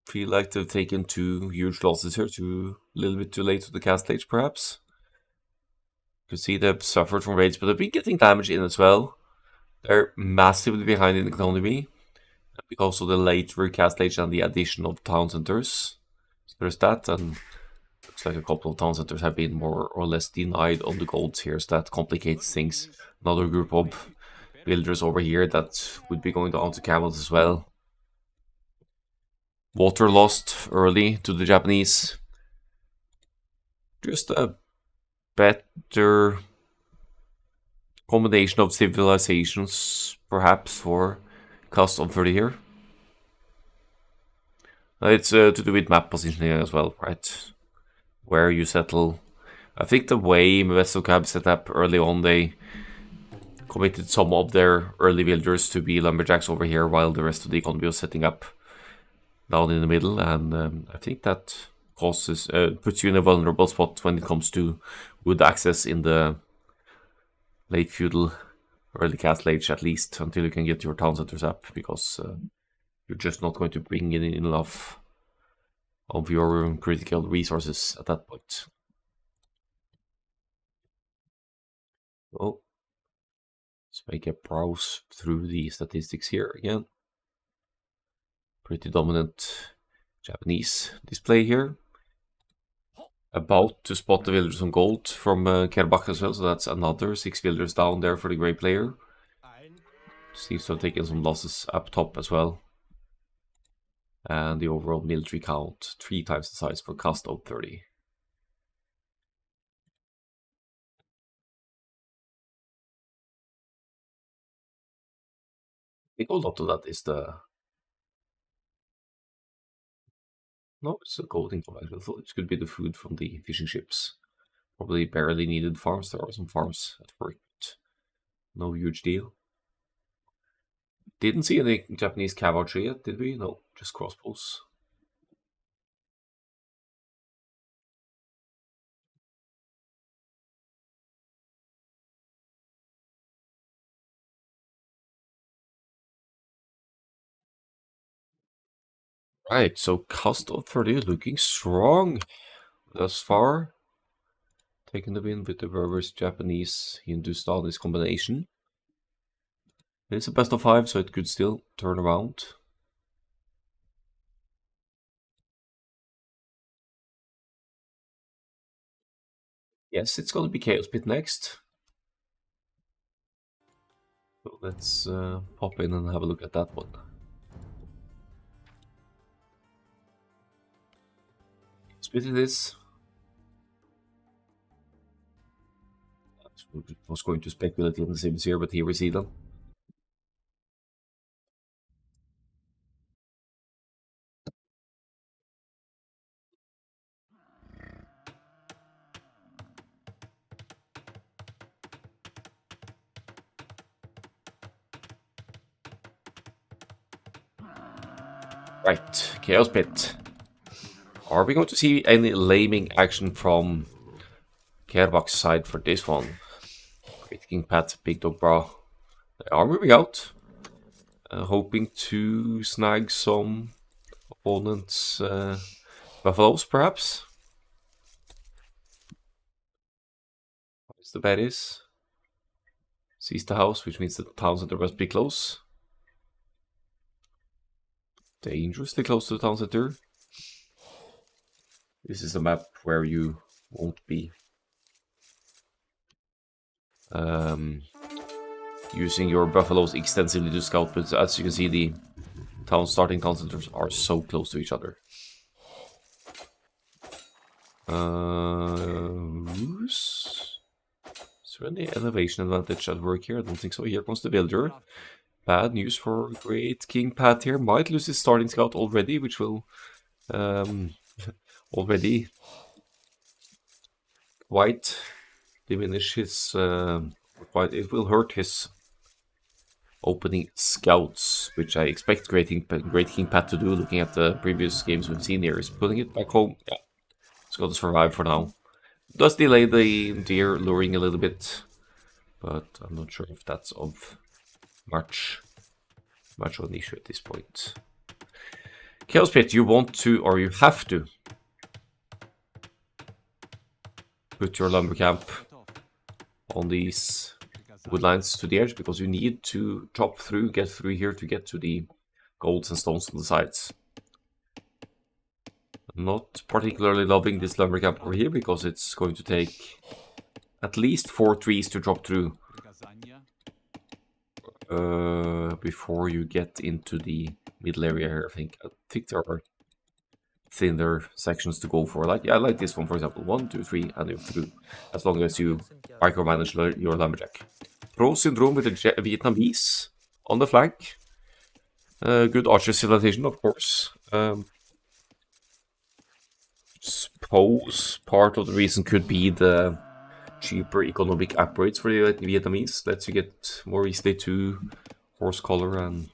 feel like they've taken two huge losses here, a little bit too late to the cast stage, perhaps. You can see they've suffered from raids, but they've been getting damage in as well. They're massively behind in economy because of the later cast stage and the addition of town centers. So there's that, and looks like a couple of town centers have been more or less denied on the golds here, so that complicates things. Another group of villagers over here that would be going down to camels as well. Water lost early to the Japanese. Just a better combination of civilizations, perhaps, for Custom 30 here. It's to do with map positioning as well, right? Where you settle. I think the way Mesocab set up early on, they committed some of their early villagers to be lumberjacks over here, while the rest of the economy was setting up down in the middle, and I think that causes puts you in a vulnerable spot when it comes to wood access in the late feudal, early castle age, at least until you can get your town centers up, because you're just not going to bring in enough of your critical resources at that point. So let's make a browse through the statistics here again. Pretty dominant Japanese display here. About to spot the villagers on gold from Kerbach as well, so that's another 6 villagers down there for the grey player. Seems to have taken some losses up top as well. And the overall military count 3 times the size for Custom 30. I think a lot of that is the... No, it's a gold income actually. I thought it could be the food from the fishing ships. Probably barely needed farms. There are some farms at work, but no huge deal. Didn't see any Japanese cavalry yet, did we? No, just crossbows. Right, so cost of 30 looking strong thus far. Taking the win with the Berbers, Japanese, Hindustanis combination. It's a best of 5, so it could still turn around. Yes, it's gonna be Chaos Pit next. So let's pop in and have a look at that one. Split it is. I was going to speculate on the Sims here, but here we see them. Right, Chaos Pit. Are we going to see any laming action from Kerbak's side for this one? Great King Pat, Big Dog Bra. They are moving out. Hoping to snag some opponents' buffaloes, perhaps. As the bet is. Seize the house, which means the town center must be close. Dangerously close to the town center. This is a map where you won't be using your buffaloes extensively to scout, but as you can see, the starting town centers are so close to each other. Is there any elevation advantage at work here? I don't think so. Here comes the villager. Bad news for Great King Pat here. Might lose his starting scout already, which will already quite diminish his it will hurt his opening scouts, which I expect Great King Pat to do. Looking at the previous games we've seen here, is putting it back home. Yeah, it's got to survive for now. Does delay the deer luring a little bit, but I'm not sure if that's of much of an issue at this point. Chaos Pit, you want to, or you have to, put your lumber camp on these wood lines to the edge, because you need to chop through, get through here to get to the golds and stones on the sides. I'm not particularly loving this lumber camp over here, because it's going to take at least 4 trees to drop through before you get into the middle area here. I think there are thinner sections to go for. Like, yeah, I like this one, for example. 1, 2, 3, and you're through. As long as you micromanage your lumberjack. Pro Syndrome with the Vietnamese on the flank. Good archer civilization, of course. Suppose part of the reason could be the cheaper economic upgrades for the Vietnamese. Lets you get more easily to horse collar and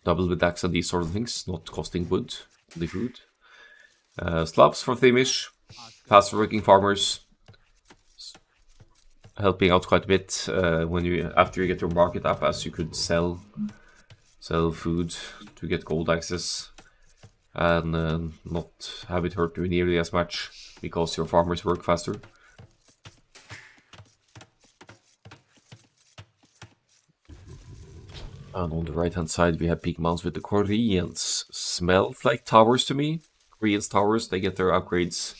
double with axe and these sort of things, not costing wood, only food. Slabs for Thamish, faster working farmers, helping out quite a bit when you after you get your market up, as you could sell food to get gold access and not have it hurt you nearly as much because your farmers work faster. And on the right hand side we have peak mounts with the Koreans. Smells like towers to me. Koreans towers, they get their upgrades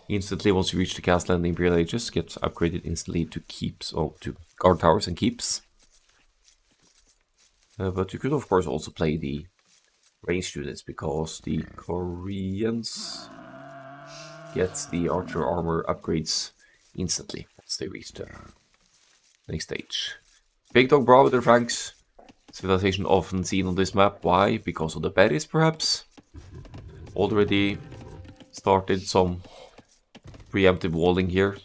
instantly once you reach the castle, and the Imperial Ages get upgraded instantly to keeps, to guard towers and keeps. But you could of course also play the ranged units, because the Koreans get the archer armor upgrades instantly once they reach the next stage. Big Dog Bra with their flanks. Civilization often seen on this map. Why? Because of the berries, perhaps? Already started some preemptive walling here.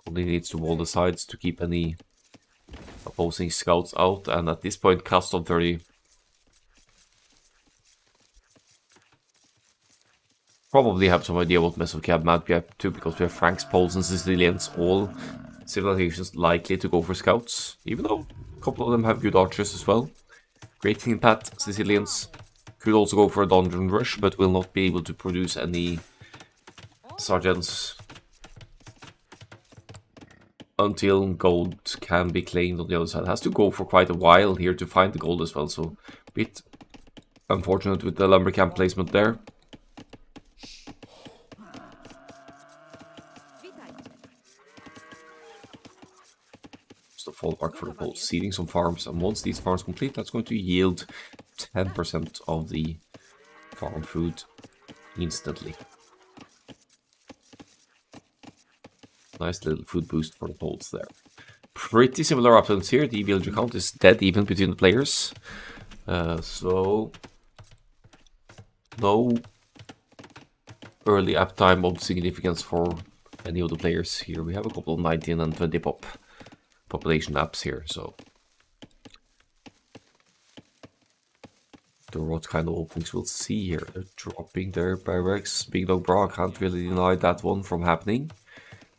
Only needs to wall the sides to keep any Opposing scouts out, and at this point, cast on 30. Probably have some idea what Mesocab might be up to, because we have Franks, Poles, and Sicilians, all civilizations likely to go for scouts, even though a couple of them have good archers as well. Great King Pat, Sicilians could also go for a dungeon rush, but will not be able to produce any sergeants until gold can be claimed on the other side. Has to go for quite a while here to find the gold as well, so a bit unfortunate with the lumber camp placement there. The fallback for the Poles, seeding some farms, and once these farms complete, that's going to yield 10% of the farm food instantly. Nice little food boost for the Poles there. Pretty similar uplands here. The villager count is dead even between the players, so no early uptime of significance for any of the players here. We have a couple of 19 and 20 population apps here, so the what kind of openings we'll see here. They're dropping their barracks. Big Dog Bra can't really deny that one from happening.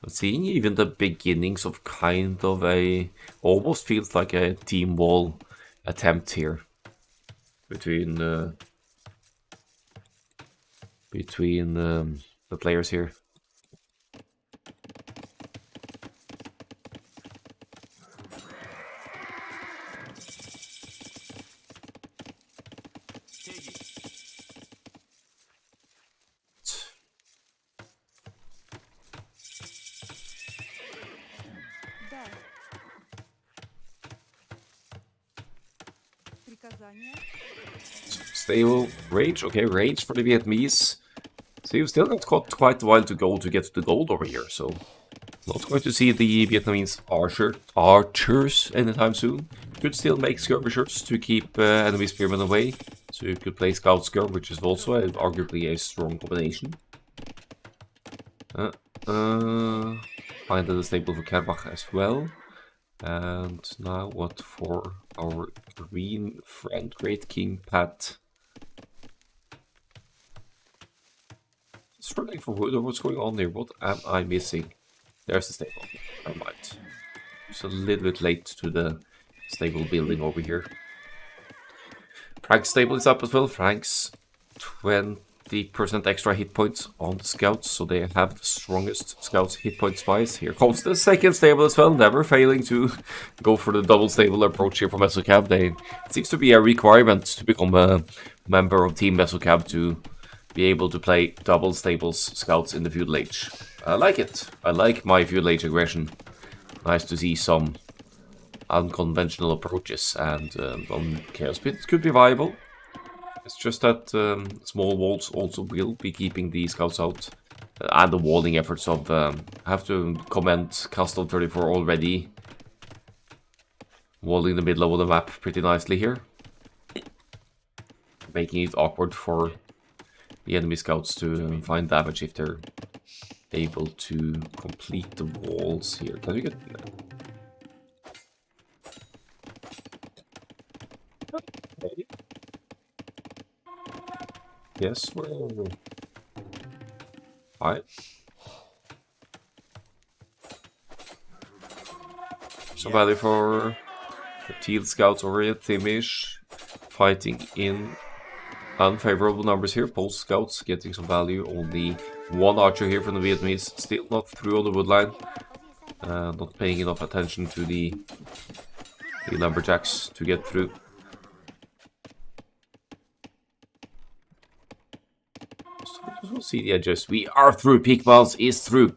But seeing even the beginnings of kind of a, almost feels like a team wall attempt here between the players here. Stable, rage, okay, rage for the Vietnamese. So you've still got quite a while to go to get to the gold over here, so not going to see the Vietnamese archers anytime soon. Could still make skirmishers to keep enemy spearmen away, so you could play scout skirm, which is also arguably a strong combination. Find the stable for Kerbach as well. And now what for our green friend, Great King Pat? Struggling for wood, or what's going on there? What am I missing? There's the stable. Never mind. Just a little bit late to the stable building over here. Frank's stable is up as well. Frank's 20% extra hit points on the scouts, so they have the strongest scouts hit points wise. Here comes the second stable as well, never failing to go for the double stable approach here from Mesocab. It seems to be a requirement to become a member of Team Mesocab to be able to play double stables scouts in the feudal age. I like it. I like my feudal age aggression. Nice to see some unconventional approaches, and on Chaos Pit it could be viable. It's just that small walls also will be keeping the scouts out, and the walling efforts of I have to commend Castle 34 already walling the middle of the map pretty nicely here, making it awkward for the enemy scouts to find damage if they're able to complete the walls here. Can we get... Okay. Yes, we're... Alright. Some value for the teal scouts over here, Timish, fighting in unfavorable numbers here. Pole scouts getting some value. Only one archer here from the Vietnamese, still not through on the wood line. Not paying enough attention to the lumberjacks to get through. So we'll see the edges. We are through. Peakmans is through.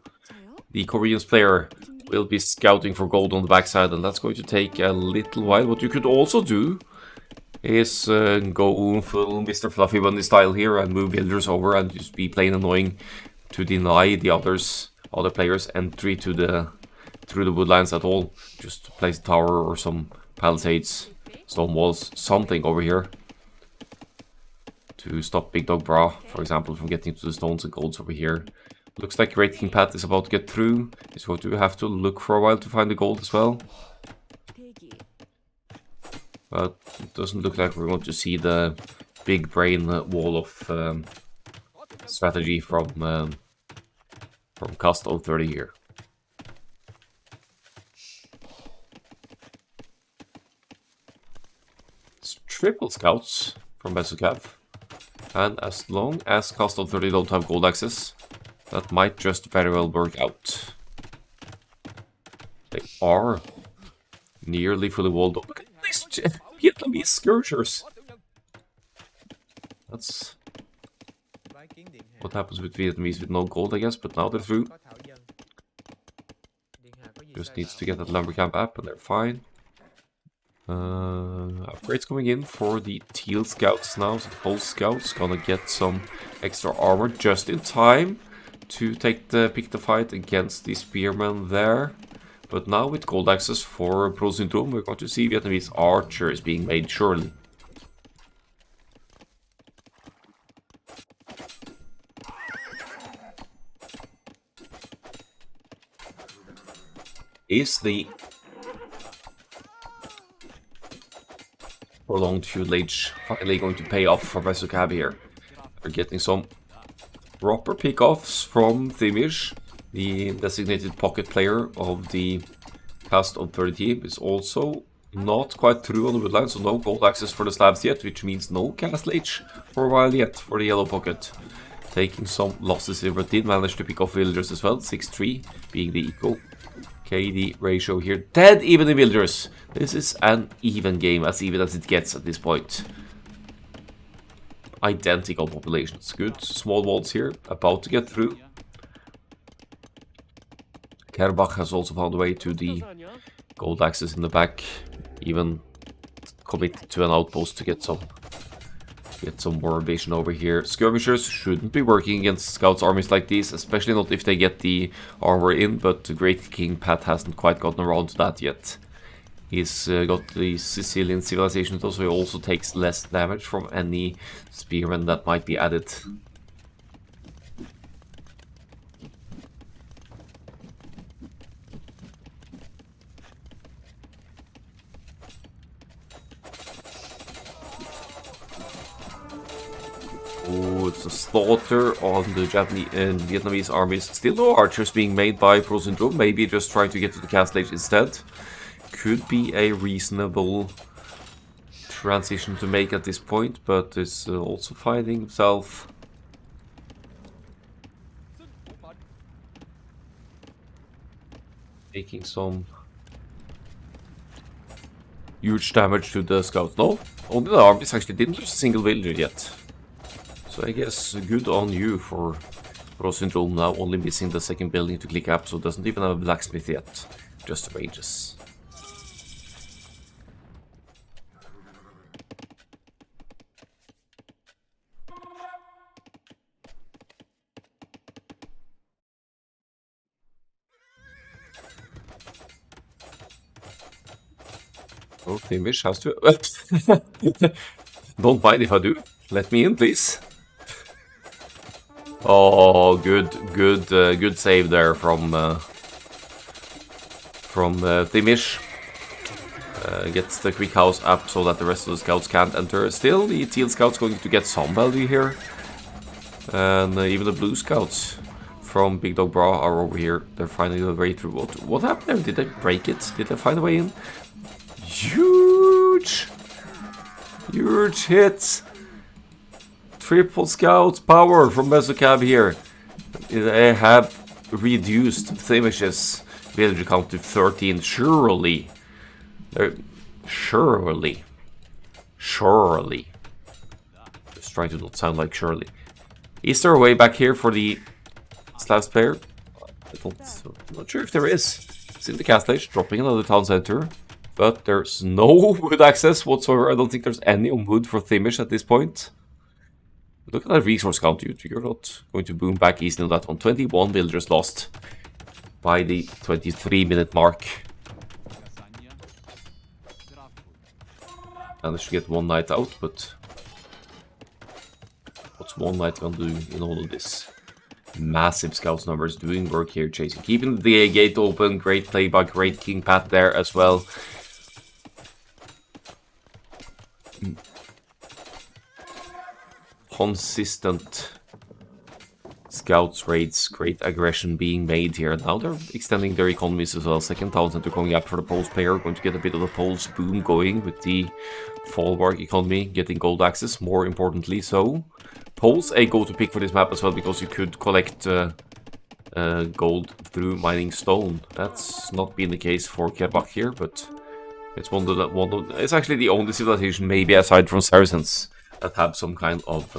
The Koreans player will be scouting for gold on the backside, and that's going to take a little while. What you could also do is go full Mr. Fluffy Bunny style here and move villagers over and just be plain annoying to deny the other players entry to through the woodlands at all. Just place a tower or some palisades, stone walls, something over here to stop Big Dog Bra, for example, from getting to the stones and golds over here. Looks like Great King Pat is about to get through. He's going to have to look for a while to find the gold as well. But it doesn't look like we're going to see the big brain wall of strategy from Cast 030 here. It's triple scouts from Besukav. And as long as Cast 030 don't have gold access, that might just very well work out. They are nearly fully walled up. Look at these Vietnamese scourgers. That's what happens with Vietnamese with no gold, I guess, but now they're through. Just needs to get that lumber camp app and they're fine. Upgrades coming in for the teal scouts now. So the pulse scouts gonna get some extra armor just in time to pick the fight against the spearmen there. But now with gold access for Pro Syndrome, we're going to see Vietnamese archers being made, surely. Is the prolonged feudal age finally going to pay off for Besukav here? We're getting some proper pickoffs from Thimish. The designated pocket player of the Cast 030 team is also not quite through on the woodline, so no gold access for the slabs yet, which means no Castle Age for a while yet for the yellow pocket. Taking some losses here, but did manage to pick off villagers as well, 6-3 being the equal KD ratio here. Dead even in villagers! This is an even game, as even as it gets at this point. Identical populations. Good small walls here, about to get through. Kerbach has also found a way to the gold access in the back. Even committed to an outpost to get some more vision over here. Skirmishers shouldn't be working against scouts armies like these, especially not if they get the armor in, but the Great King Pat hasn't quite gotten around to that yet. He's got the Sicilian civilization, so he also takes less damage from any spearmen that might be added. Oh, it's a slaughter on the Japanese and Vietnamese armies. Still no archers being made by Pro Syndrome. Maybe just trying to get to the Castle Age instead. Could be a reasonable transition to make at this point, but is also finding himself taking some huge damage to the scouts. No, only the armies actually didn't lose a single villager yet. So I guess good on you for Pro Syndrome now, only missing the second building to click up, so doesn't even have a blacksmith yet, just ranges. Oh, Thimish has to... Don't mind if I do. Let me in, please. Oh, good save there from Thimish. Gets the quick house up so that the rest of the scouts can't enter. Still, the teal scouts going to get some value here. And even the blue scouts from Big Dog Bra are over here. They're finding a way through. What happened there? Did they break it? Did they find a way in? Huge hits. Triple scouts power from Besukav here. They have reduced Thimish's villager count to 13. Surely. Just trying to not sound like surely. Is there a way back here for the Slavs player? I'm not sure if there is. It's in the Castle Age, dropping another town center. But there's no wood access whatsoever. I don't think there's any on wood for Thimish at this point. Look at that resource count, dude. You're not going to boom back easily on that one. 21 villagers lost by the 23-minute mark. Managed to get one knight out, but what's one knight gonna do in all of this? Massive scouts numbers doing work here, chasing. Keeping the gate open. Great play by Great King Pat there as well. consistent scouts raids, great aggression being made here. Now they're extending their economies as well. Second town center going up for the Poles player. Going to get a bit of the Poles boom going with the Folwark economy getting gold access. More importantly, so Poles a go-to pick for this map as well, because you could collect gold through mining stone. That's not been the case for Kerbach here, but it's it's actually the only civilization, maybe aside from Saracens, that have some kind of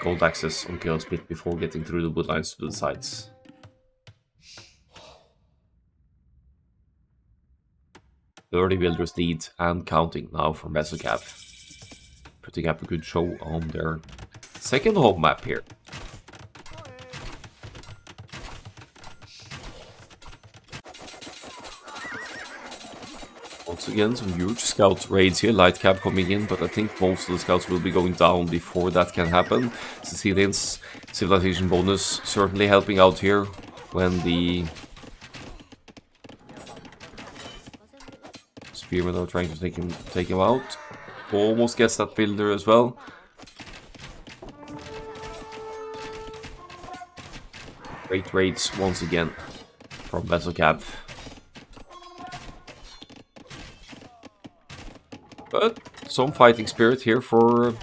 gold access on Chaos Pit before getting through the wood lines to the sides. The early builders lead and counting now for Mesocav, putting up a good show on their second home map here. Once again, some huge scout raids here. Light cab coming in, but I think most of the scouts will be going down before that can happen. Sicilians civilization bonus certainly helping out here when the spearmen are trying to take him out. Almost gets that builder as well. Great raids once again from Mesocav. But some fighting spirit here for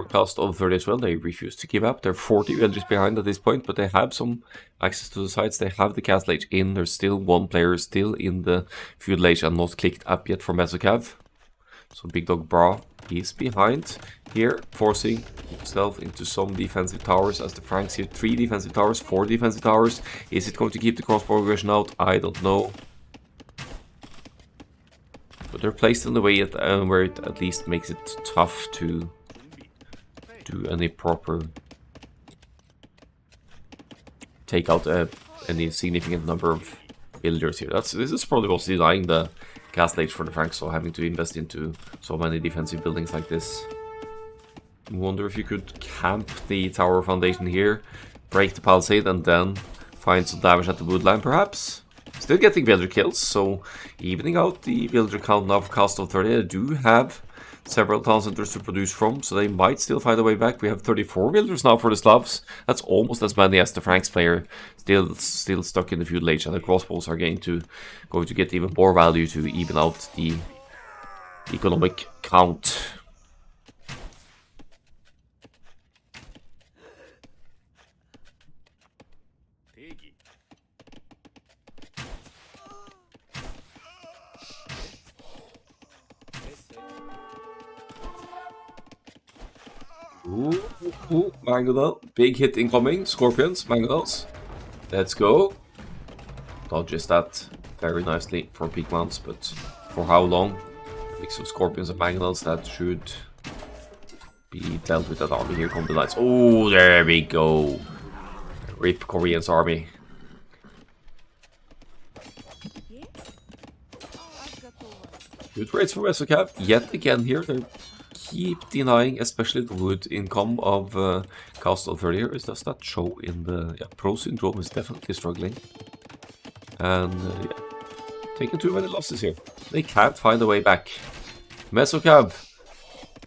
Cast of 30 as well. They refuse to give up. They're 40 villagers behind at this point, but they have some access to the sites. They have the Castle Age in. There's still one player still in the Feudal Age and not clicked up yet for Mesocav. So Big Dog Bra is behind here, forcing himself into some defensive towers as the Franks here. 3 defensive towers, 4 defensive towers. Is it going to keep the crossbow aggression out? I don't know. But they're placed in the way where it at least makes it tough to do any proper take out any significant number of builders here. This is probably what's denying the Castle Age for the Franks, so having to invest into so many defensive buildings like this. I wonder if you could camp the tower foundation here, break the palisade, and then find some damage at the woodline perhaps. Still getting villager kills, so evening out the villager count now for Cast of 30. They do have several town centers to produce from, so they might still find a way back. We have 34 villagers now for the Slavs. That's almost as many as the Franks player, still stuck in the feudal age, and the crossbows are going to get even more value to even out the economic count. Ooh, Mangonel. Big hit incoming. Scorpions, Mangonels. Let's go. Dodges that very nicely for peak mounts, but for how long? Mix of Scorpions and Mangonels, that should be dealt with that army. Here come the knights. Oh, there we go. Rip Korean's army. Good raids for Mesocav. Yet again here, they keep denying, especially the wood income of Castle 30 here. Does that show in the Pro Syndrome is definitely struggling. And yeah, taking too many losses here. They can't find a way back. Mesocav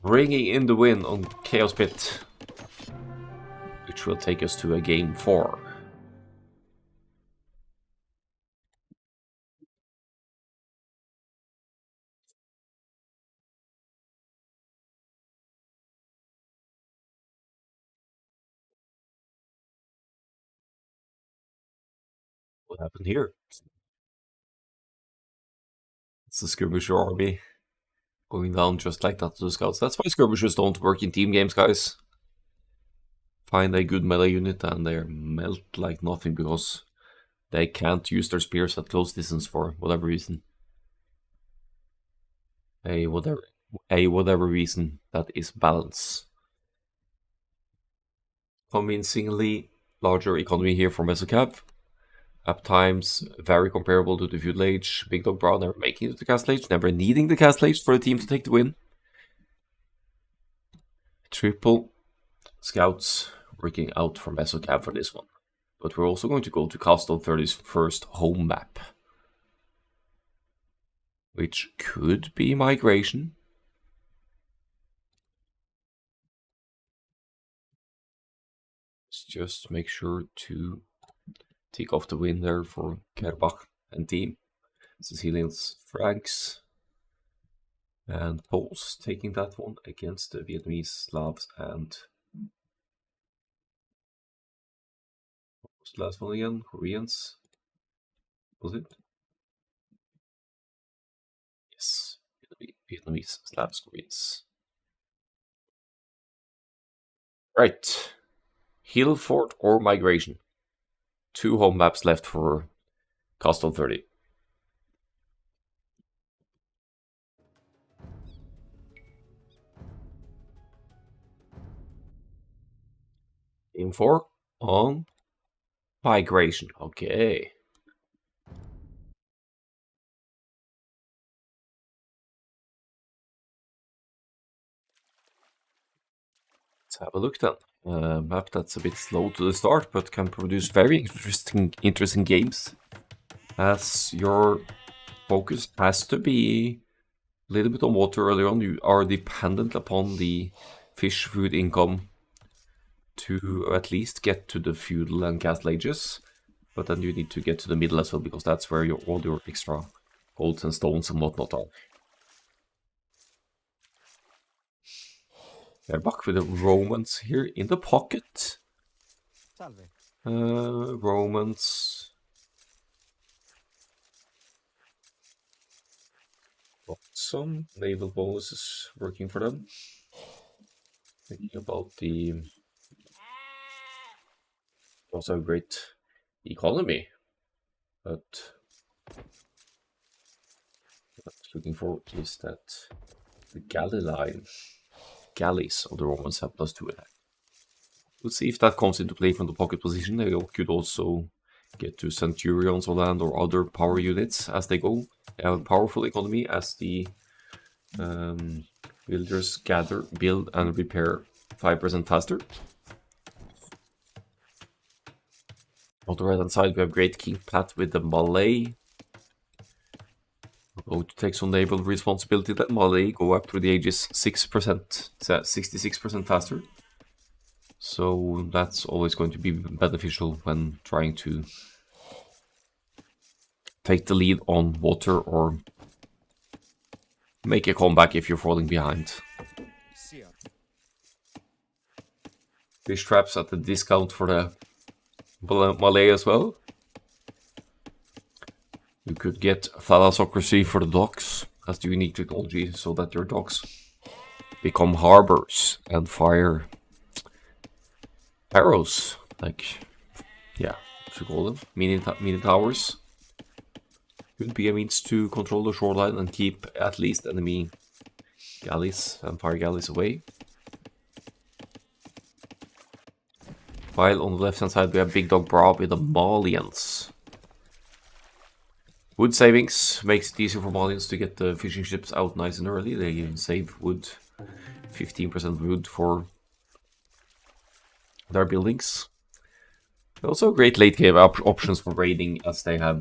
bringing in the win on Chaos Pit, which will take us to a game 4. What happened here? It's the skirmisher army going down just like that to the scouts. That's why skirmishers don't work in team games, guys. Find a good melee unit and they melt like nothing because they can't use their spears at close distance for whatever reason. Whatever reason that is balance. Convincingly larger economy here for Mesocav. Up times very comparable to the feudal age. Big Dog Brown never making it to the Castle Age, never needing the Castle Age for the team to take the win. Triple scouts working out for Mesocav for this one. But we're also going to go to Castle 30's first home map. which could be migration. Let's just make sure to take off the win there for Kerbach and team. Sicilians, Franks, and Poles taking that one against the Vietnamese, Slavs, and what was the last one again? Koreans? Was it? Yes, Vietnamese, Slavs, Koreans. Right. Hill Fort or Migration. 2 home maps left for Castle 30. Game 4 on Migration. Okay. Let's have a look then. Map that's a bit slow to the start, but can produce very interesting games. As your focus has to be a little bit on water early on. You are dependent upon the fish food income to at least get to the feudal and castle ages. But then you need to get to the middle as well, because that's where all your extra golds and stones and whatnot are. They're back with the Romans here in the pocket. Salve. Romans. Got some naval bonuses working for them. Thinking about the also a great economy, but what I'm looking for is that the galley line, galleys of the Romans have +2 attack. We'll see if that comes into play from the pocket position. They could also get to centurions or land or other power units as they go. They have a powerful economy as the builders gather, build, and repair 5% faster. On the right hand side, we have Great King Pat with the Malay. We're going to take some naval responsibility. Let Malay go up through the ages 6%, 66% faster. So that's always going to be beneficial when trying to take the lead on water or make a comeback if you're falling behind. Fish traps at the discount for the Malay as well. You could get thalassocracy for the docks as the unique technology so that your docks become harbors and fire arrows, like, yeah, what you call them, mini towers. Could be a means to control the shoreline and keep at least enemy galleys and fire galleys away. While on the left hand side we have Big Dog Bra with the Malians. Wood savings makes it easier for Malians to get the fishing ships out nice and early. They even save wood, 15% wood for their buildings. Also great late game options for raiding, as they have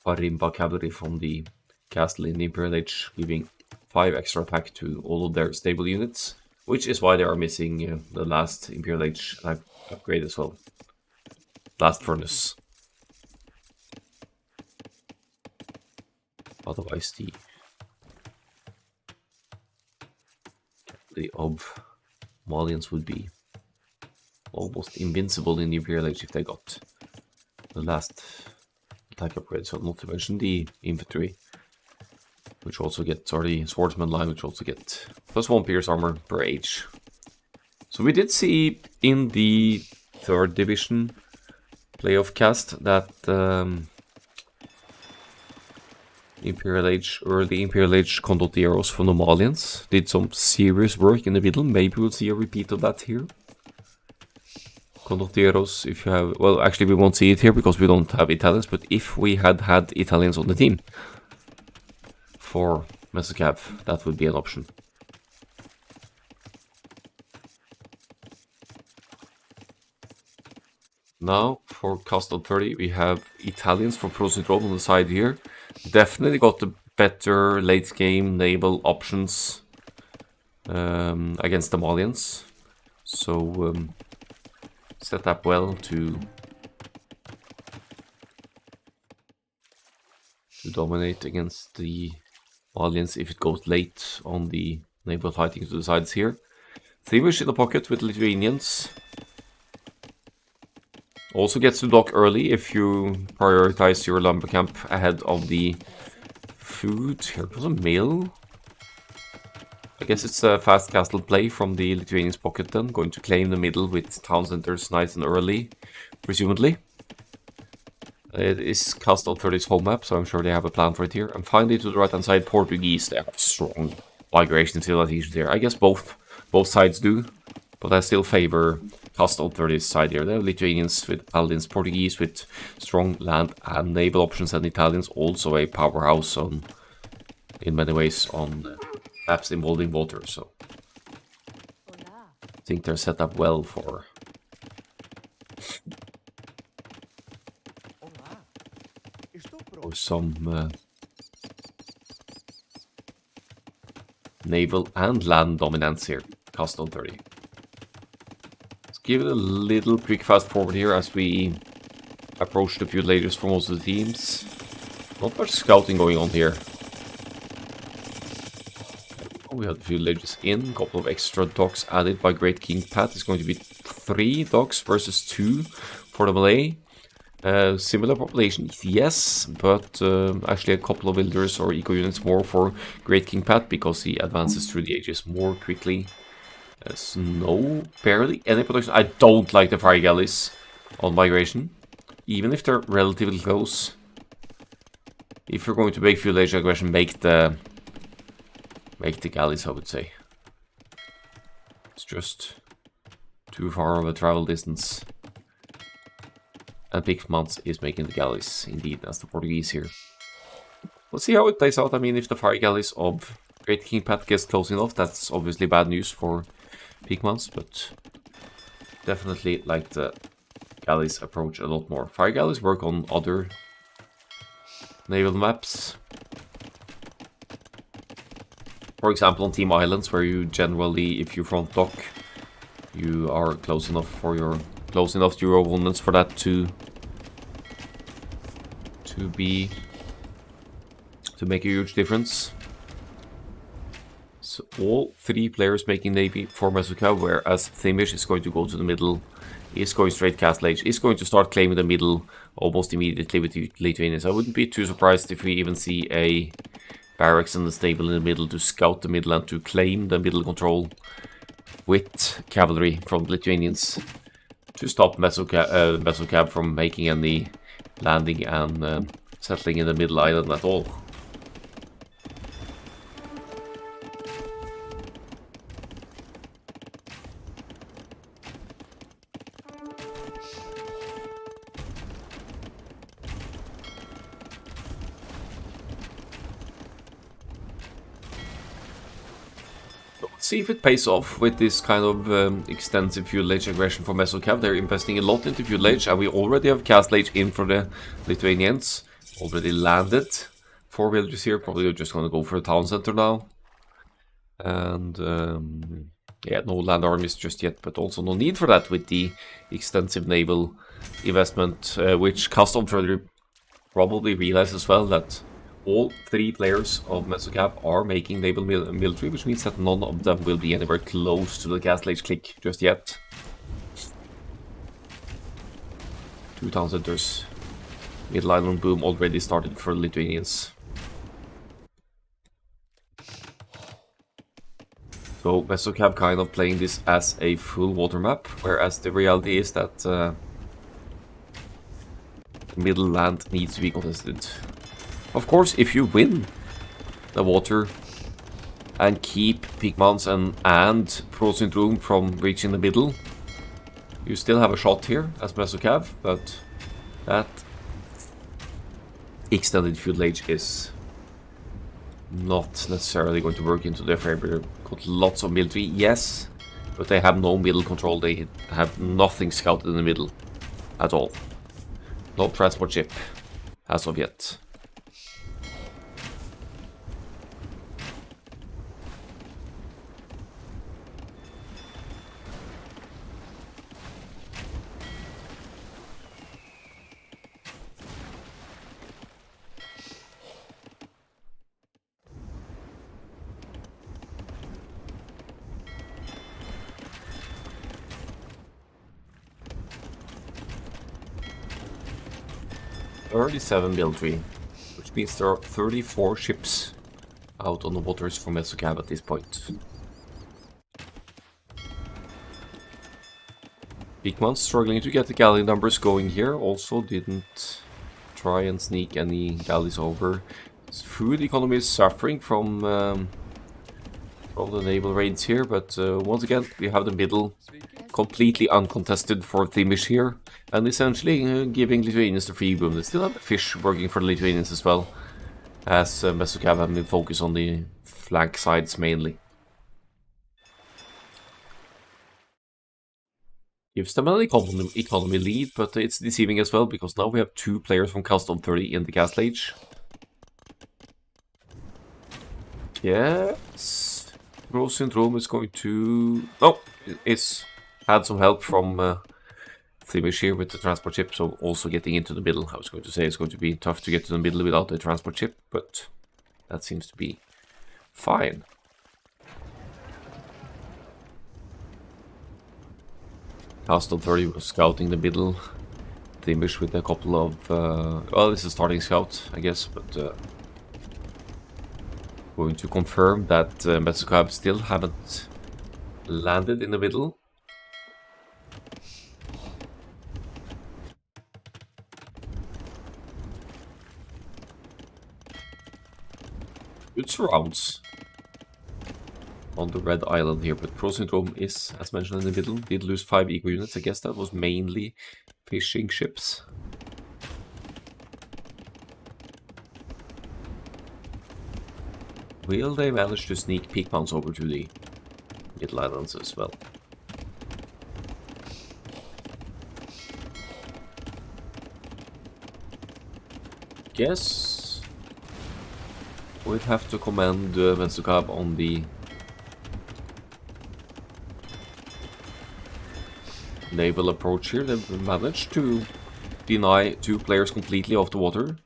Farimba cavalry from the castle in the Imperial Age, giving 5 extra attack to all of their stable units, which is why they are missing the last Imperial Age upgrade as well. Last furnace. Otherwise the of Malians would be almost invincible in the Imperial Age if they got the last attack upgrade. So not to mention the infantry, which also get, or the swordsman line, which also get +1 pierce armor per age. So we did see in the 3rd division playoff cast that Imperial Age, early Imperial Age condotieros from the Malians did some serious work in the middle. Maybe we'll see a repeat of that here. Condotieros, if you have, well, actually we won't see it here because we don't have Italians, but if we had Italians on the team for Mesocav, that would be an option. Now, for Castle 30, we have Italians for Pro Syndrome on the side here. Definitely got the better late-game naval options against the Malians. So, set up well to dominate against the Malians if it goes late on the naval fighting to the sides here. Thievish in the pocket with Lithuanians. Also gets to dock early if you prioritize your lumber camp ahead of the food. Here goes a mill. I guess it's a fast castle play from the Lithuanians pocket then. Going to claim the middle with town centers nice and early, presumably. It is Castle 30's home map, so I'm sure they have a plan for it here. And finally to the right hand side, Portuguese. They have strong migration civilizations there. I guess both sides do, but I still favor Castle 30's side here. They have Lithuanians with Paladins, Portuguese with strong land and naval options, and Italians also a powerhouse on, in many ways, on maps involving water. So I think they're set up well for some naval and land dominance here. Castle 30. Let's give it a little quick fast forward here as we approach the feud laters for most of the teams. Not much scouting going on here. We have the feud laters in, a couple of extra docks added by Great King Pat. It's going to be 3 docks versus 2 for the Malay. Similar population, yes, but actually a couple of builders or eco units more for Great King Pat because he advances through the ages more quickly. No, barely any production. I don't like the fire galleys on migration, even if they're relatively close. If you're going to make feudal age aggression, make the galleys, I would say. It's just too far of a travel distance. And Pigmans is making the galleys, indeed, as the Portuguese here. Let's see how it plays out. I mean, if the fire galleys of Great King Pat gets close enough, that's obviously bad news for Pigmans, but definitely like the galleys approach a lot more. Fire galleys work on other naval maps. For example, on Team Islands, where you generally, if you front dock, you are close enough to your opponents for that to make a huge difference. So all 3 players making Navy for Mesocav, whereas Thimish is going to go to the middle, is going straight Castle Age, is going to start claiming the middle almost immediately with the Lithuanians. I wouldn't be too surprised if we even see a barracks in the stable in the middle to scout the middle and to claim the middle control with cavalry from the Lithuanians to stop Mesocav from making any landing and settling in the middle island at all. See if it pays off with this kind of extensive feudal age aggression for Mesocav. They're investing a lot into feudal age, and we already have Castle Age in for the Lithuanians. Already landed 4 villagers here. Probably just going to go for a town center now. And yeah, no land armies just yet, but also no need for that with the extensive naval investment, which Castle Trader probably realized as well that all 3 players of Mesocav are making naval military, which means that none of them will be anywhere close to the Castle Age click just yet. 2 town centers. Middle Island boom already started for the Lithuanians. So Mesocav kind of playing this as a full water map, whereas the reality is that the middle land needs to be contested. Of course, if you win the water and keep Pigmans and Pro Syndrome from reaching the middle, you still have a shot here as Mesocav, but that extended feudal age is not necessarily going to work into their favor. Got lots of military, yes, but they have no middle control. They have nothing scouted in the middle at all. No transport ship as of yet. $37 military, which means there are 34 ships out on the waters from Mesocav at this point. Beakman's struggling to get the galley numbers going here, also didn't try and sneak any galleys over. His food economy is suffering from the naval raids here, but once again we have the middle completely uncontested for Themish here, and essentially giving Lithuanians the free boom. They still have the fish working for the Lithuanians as well, as Mesocav have been focused on the flank sides mainly. Gives them an economy lead, but it's deceiving as well, because now we have 2 players from Castle 30 in the Castle Age. Yes, Rose Syndrome is going to... Oh, it's had some help from Themish here with the transport ship, so also getting into the middle. I was going to say it's going to be tough to get to the middle without a transport ship, but that seems to be fine. Castle 30 was scouting the middle. Themish with a couple of... well, this is starting scout, I guess, but... going to confirm that Mesocav still haven't landed in the middle. Good surrounds on the red island here, but Pro Syndrome is, as mentioned, in the middle. Did lose 5 eco units. I guess that was mainly fishing ships. Will they manage to sneak peak mounts over to the middle islands as well? Guess we'd have to commend Mesocav on the naval approach here. They've managed to deny 2 players completely off the water,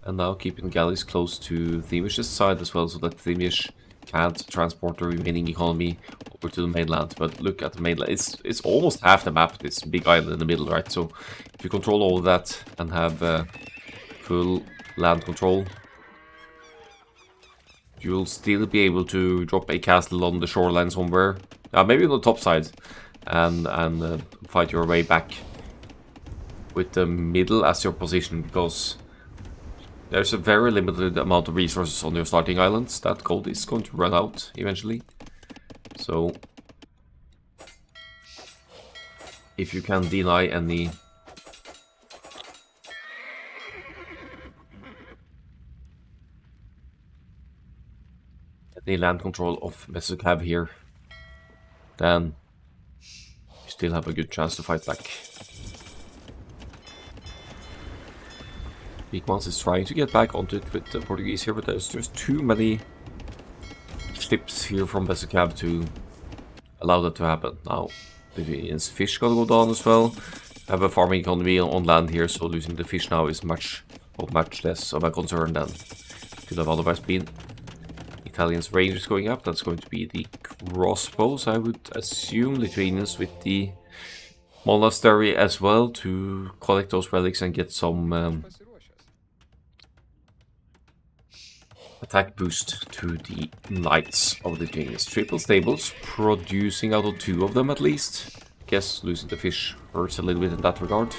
and now keeping galleys close to Themish's side as well, so that Themish can't transport the remaining economy over to the mainland. But look at the mainland, it's almost half the map, this big island in the middle, right? So if you control all of that and have full land control, you'll still be able to drop a castle on the shoreline somewhere, maybe on the top side, and fight your way back with the middle as your position, because there's a very limited amount of resources on your starting islands. That gold is going to run out eventually. So if you can deny any land control of Mesocav here, then you still have a good chance to fight back. Beakmans is trying to get back onto it with the Portuguese here, but there's just too many ships here from Mesocav to allow that to happen. Now, the fish gotta go down as well. Have a farming economy on land here, so losing the fish now is much less of a concern than could have otherwise been. Italians' range is going up. That's going to be the crossbows, I would assume. Lithuanians with the monastery as well, to collect those relics and get some attack boost to the knights of the Lithuanians. Triple stables, producing out of 2 of them at least. Guess losing the fish hurts a little bit in that regard.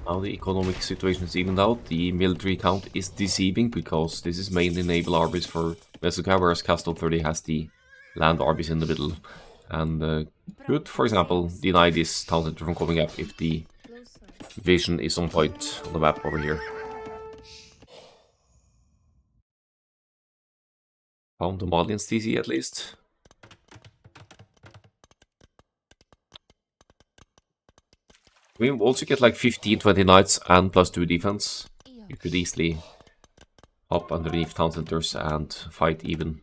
Now the economic situation is evened out. The military count is deceiving, because this is mainly naval armies for Mesocav, whereas Castle 30 has the land armies in the middle. And could, for example, deny this town center from coming up if the vision is on point on the map over here. Found the Malian's TC at least. We also get like 15-20 knights and +2 defense. You could easily hop underneath town centers and fight even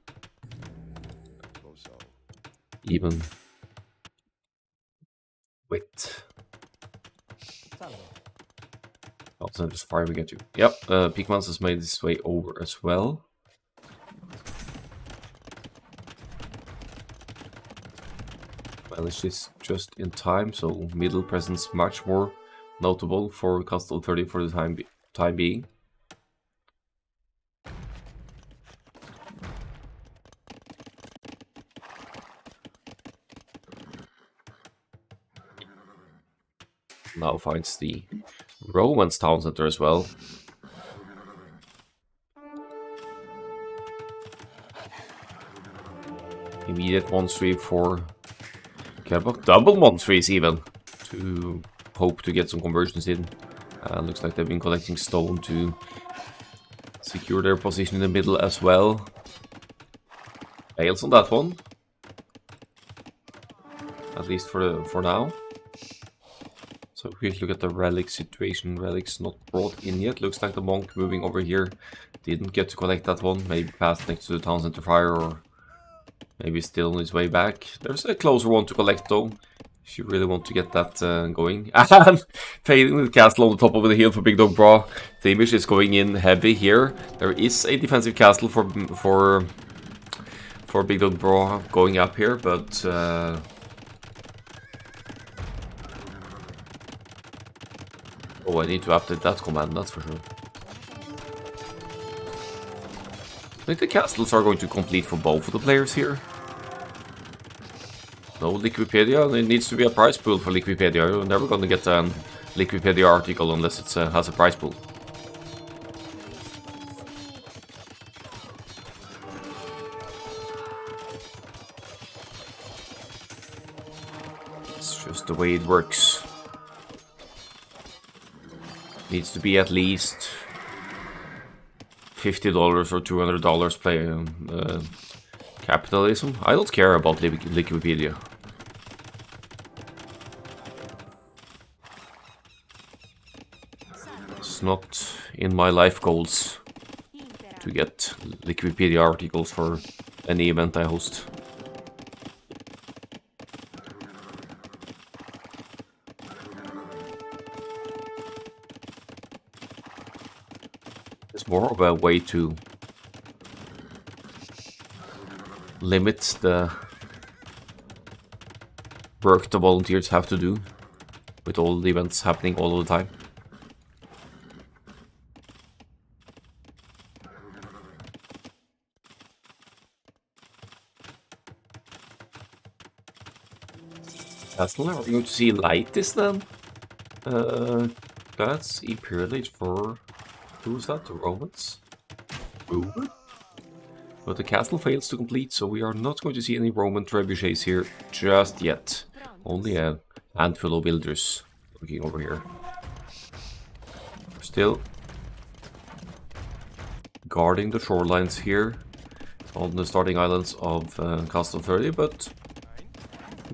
with town centers firing at you. Yep, Pigmans has made his way over as well. Managed this just in time, so middle presence much more notable for Castle 30 for the time being. Now finds the Romans town center as well. Immediate monstree for Kerbok. Double monstries even to hope to get some conversions in. Looks like they've been collecting stone to secure their position in the middle as well. Fails on that one. At least for now. So quick look at the relic situation. Relics not brought in yet. Looks like the monk moving over here didn't get to collect that one. Maybe passed next to the town center fire, or maybe still on his way back. There's a closer one to collect though, if you really want to get that going. And fading with the castle on the top of the hill for Big Dog Bra. The image is going in heavy here. There is a defensive castle for Big Dog Bra going up here, but oh, I need to update that command, that's for sure. I think the castles are going to complete for both of the players here. No Liquipedia, it needs to be a prize pool for Liquipedia. You're never going to get a Liquipedia article unless it has a prize pool. It's just the way it works. Needs to be at least $50 or $200 play capitalism. I don't care about Liquipedia. It's not in my life goals to get Liquipedia articles for any event I host. It's more of a way to limit the work the volunteers have to do with all the events happening all the time. Castle, are we going to see light this then? That's Imperial Age for... who's that? The Romans? Ooh. But the castle fails to complete, so we are not going to see any Roman trebuchets here just yet. Only a handful of builders looking over here. Still guarding the shorelines here on the starting islands of Castle 30, but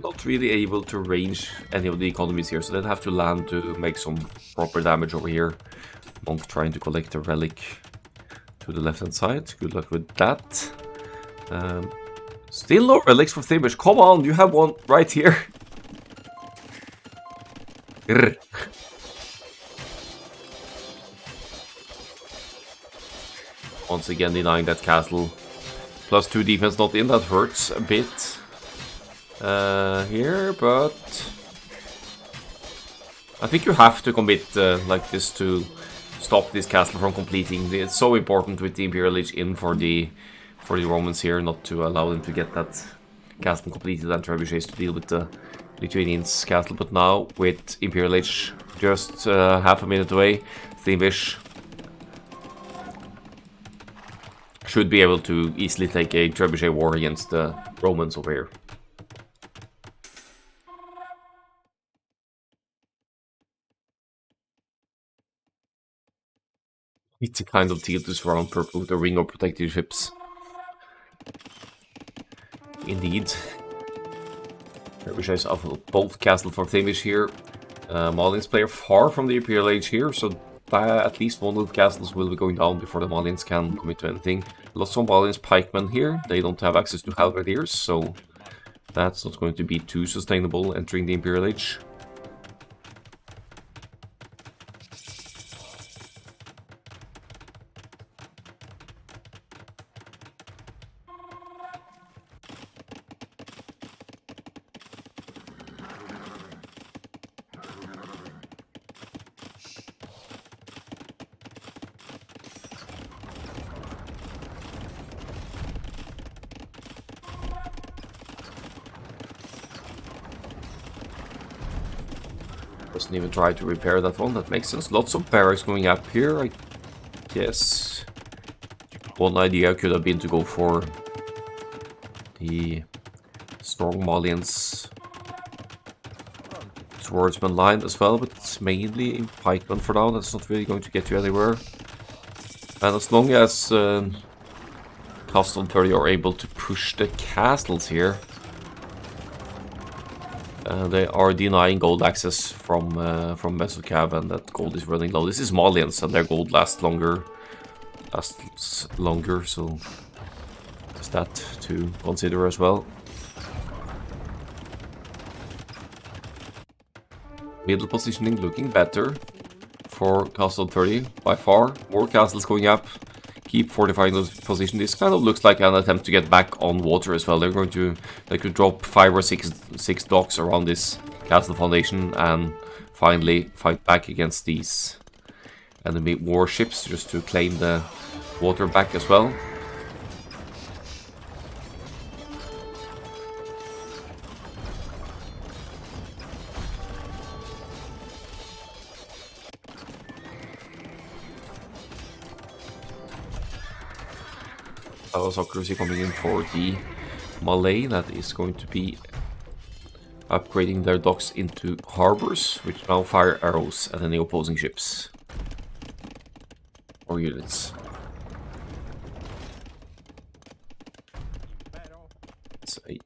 not really able to range any of the economies here, so they'd have to land to make some proper damage over here. Monk trying to collect a relic to the left hand side. Good luck with that. Still no relics for Thimish. Come on, you have one right here. Grr. Once again denying that castle. +2 defense not in, that hurts a bit here, but I think you have to commit like this to stop this castle from completing. It's so important with the Imperial Age in for the Romans here, not to allow them to get that castle completed and trebuchets to deal with the Lithuanians' castle. But now with Imperial Age just half a minute away, Thimish should be able to easily take a trebuchet war against the Romans over here. It's a kind of tilt to surround purple with a ring of protective ships. Indeed. Trebuchets of both castle for Thamish here. Malians player far from the Imperial Age here, so at least one of the castles will be going down before the Malians can commit to anything. Lots of Malians pikemen here. They don't have access to halberdiers, so that's not going to be too sustainable entering the Imperial Age. Doesn't even try to repair that one, that makes sense. Lots of barracks going up here, I guess. One idea could have been to go for the strong Malians swordsman line as well, but it's mainly in pikemen for now. That's not really going to get you anywhere. And as long as Castle 30 are able to push the castles here, they are denying gold access from Mesocav, and that gold is running low. This is Malians, and their gold lasts longer, so there's that to consider as well. Middle positioning looking better for Castle 30 by far. More castles going up. Keep fortifying those positions. This kind of looks like an attempt to get back on water as well. They could drop 5 or 6 docks around this castle foundation and finally fight back against these enemy warships just to claim the water back as well. Accuracy coming in for the Malay that is going to be upgrading their docks into harbors, which now fire arrows at any opposing ships or units. It's a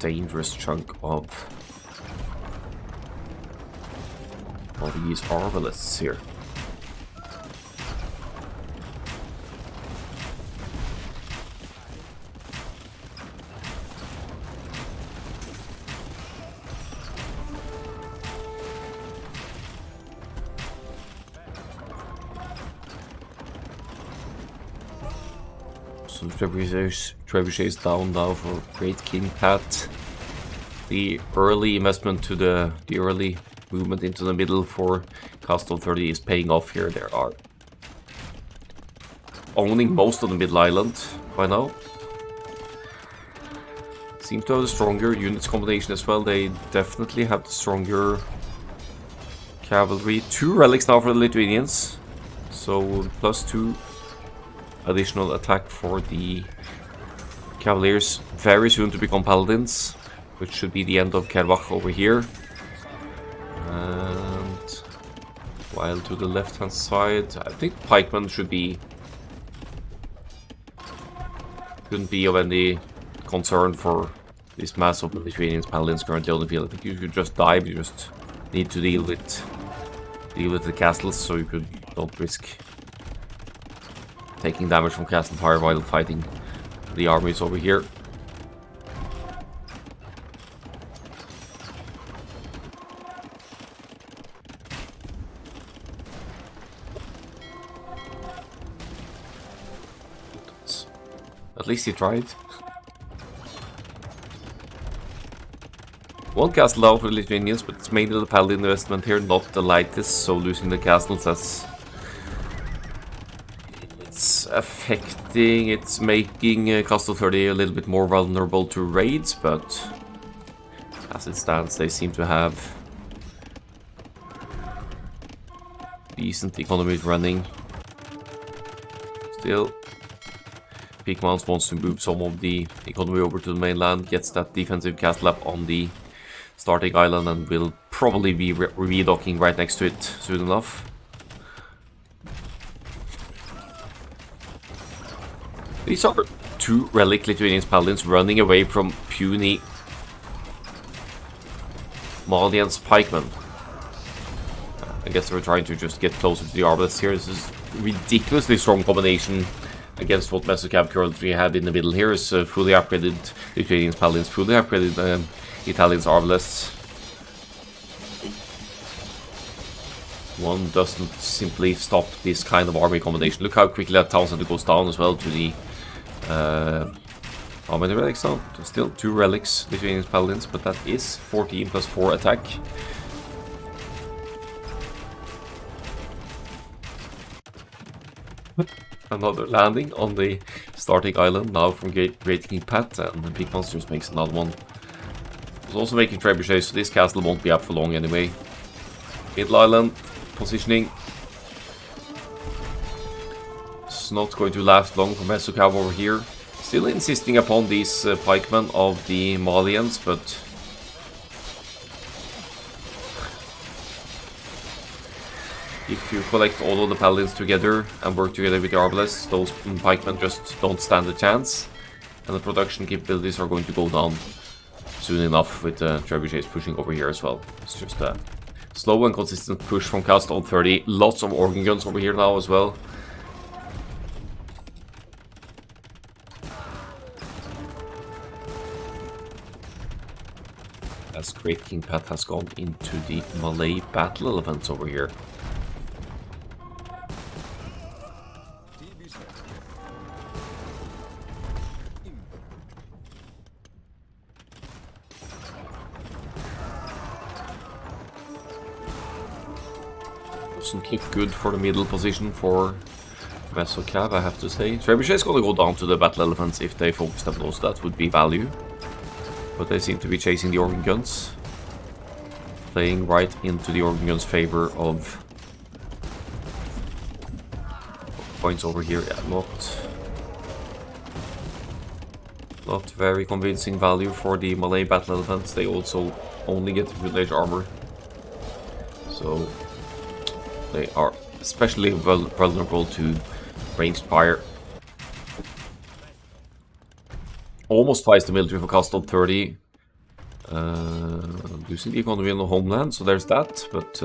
dangerous chunk of all these arbalists here. Trebuchets down now for Great King Pat. The early investment to the early movement into the middle for Castle 30 is paying off here. They are owning most of the middle island by now. Seem to have the stronger units combination as well. They definitely have the stronger cavalry. 2 relics now for the Lithuanians, so +2 additional attack for the Cavaliers, very soon to become Paladins, which should be the end of Kerbach over here. And while to the left hand side, I think pikemen shouldn't be of any concern for this mass of Lithuanians Paladins currently on the field. I think you should just dive. You just need to deal with the castles, so you don't risk taking damage from castle fire while fighting the armies over here. At least he tried. One castle out for the Lithuanians, but it's mainly the paladin investment here, not the lightest, so losing the castles, it's making Castle 30 a little bit more vulnerable to raids, but as it stands, they seem to have decent economies running. Still, Peak Mounts wants to move some of the economy over to the mainland, gets that defensive castle up on the starting island, and will probably be redocking right next to it soon enough. These are 2 relic Lithuanian paladins running away from puny Malian's pikemen. I guess we're trying to just get closer to the arbalists here. This is ridiculously strong combination against what Mesocav currently had in the middle here. Is fully upgraded Lithuanian paladins, fully upgraded Italians arbalists. One doesn't simply stop this kind of army combination. Look how quickly that town center goes down as well to the... how many relics now? Still 2 relics, Lithuanian paladins, but that is 14 plus 4 attack. Another landing on the starting island now from Great King Pat, and the Big Monsters makes another one. It's also making trebuchets, so this castle won't be up for long anyway. Middle island, positioning. It's not going to last long for Mesocav over here. Still insisting upon these pikemen of the Malians, but... if you collect all of the paladins together and work together with the arbalists, those pikemen just don't stand a chance. And the production capabilities are going to go down soon enough with the trebuchets pushing over here as well. It's just a slow and consistent push from Castle 30. Lots of organ guns over here now as well. As Great King Pat has gone into the Malay battle elephants over here. Doesn't look good for the middle position for Mesocav, I have to say. Trebuchet is going to go down to the battle elephants if they focus them close. That would be value. But they seem to be chasing the organ guns. Playing right into the organ guns' favor of points over here. Yeah, not very convincing value for the Malay battle elephants. They also only get the middle-age armor. So they are especially vulnerable to ranged fire. Almost twice the military for Castle 30. Losing the economy in the homeland, so there's that, but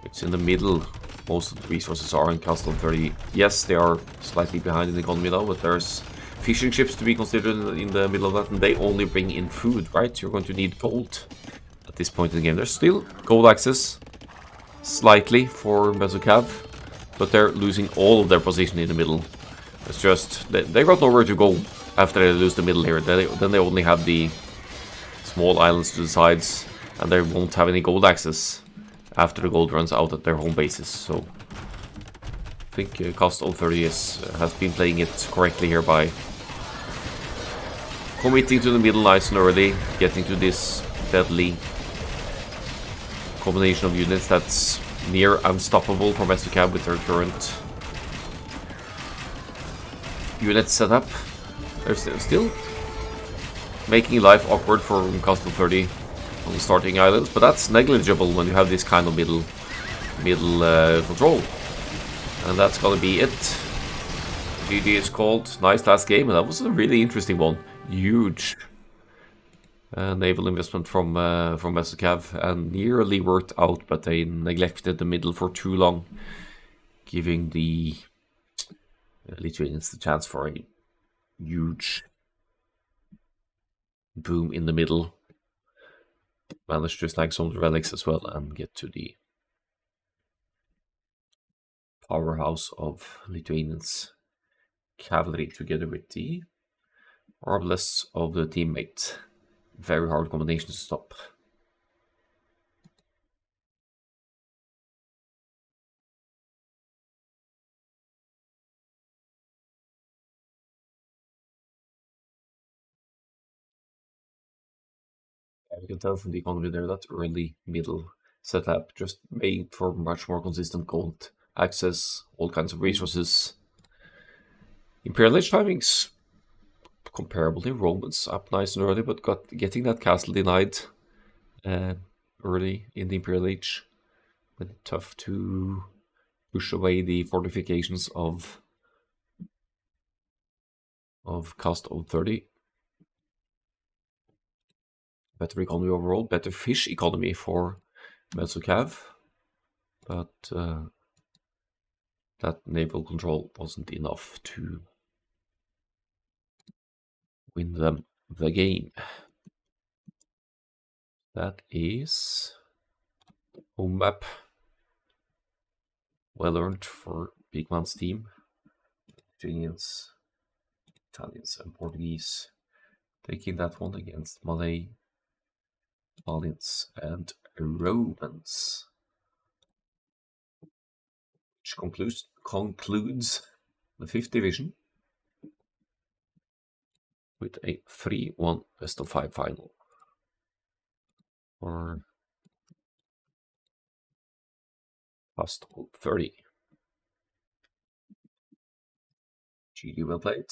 it's in the middle. Most of the resources are in Castle 30. Yes, they are slightly behind in the economy now, but there's fishing ships to be considered in the middle of that, and they only bring in food, right? You're going to need gold at this point in the game. There's still gold access, slightly, for Mesocav, but they're losing all of their position in the middle. It's just, they got nowhere to go after they lose the middle here. Then they only have the small islands to the sides, and they won't have any gold access after the gold runs out at their home bases. So I think Castle 30 has been playing it correctly here by committing to the middle nice and early, getting to this deadly combination of units that's near unstoppable for Mesocav with their current unit setup. They're still making life awkward for Castle 30 on the starting islands, but that's negligible when you have this kind of middle control. And that's gonna be it. GG is called. Nice last game, and that was a really interesting one. Huge naval investment from Mesocav, and nearly worked out, but they neglected the middle for too long, giving the Lithuanians the chance for a huge boom in the middle. Managed to snag some of the relics as well and get to the powerhouse of Lithuanians cavalry together with the arbalists of the teammate. Very hard combination to stop. You can tell from the economy there that early middle setup just made for much more consistent gold access, all kinds of resources. Imperial Age timings comparably. Romans up nice and early, but getting that castle denied early in the Imperial Age. But tough to push away the fortifications of of cost of 30. Better economy overall, better fish economy for Metsukav, but that naval control wasn't enough to win them the game. That is home map. Well earned for Big Man's team. Lithuanians, Italians, and Portuguese taking that one against Malay, Malians, and Romans. Which concludes the 5th division with a 3-1 best of 5 final for Fast 30. GG, well played.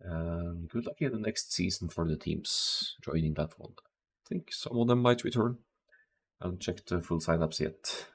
And good luck in the next season for the teams joining that one. I think some of them might return. I haven't checked the full sign-ups yet.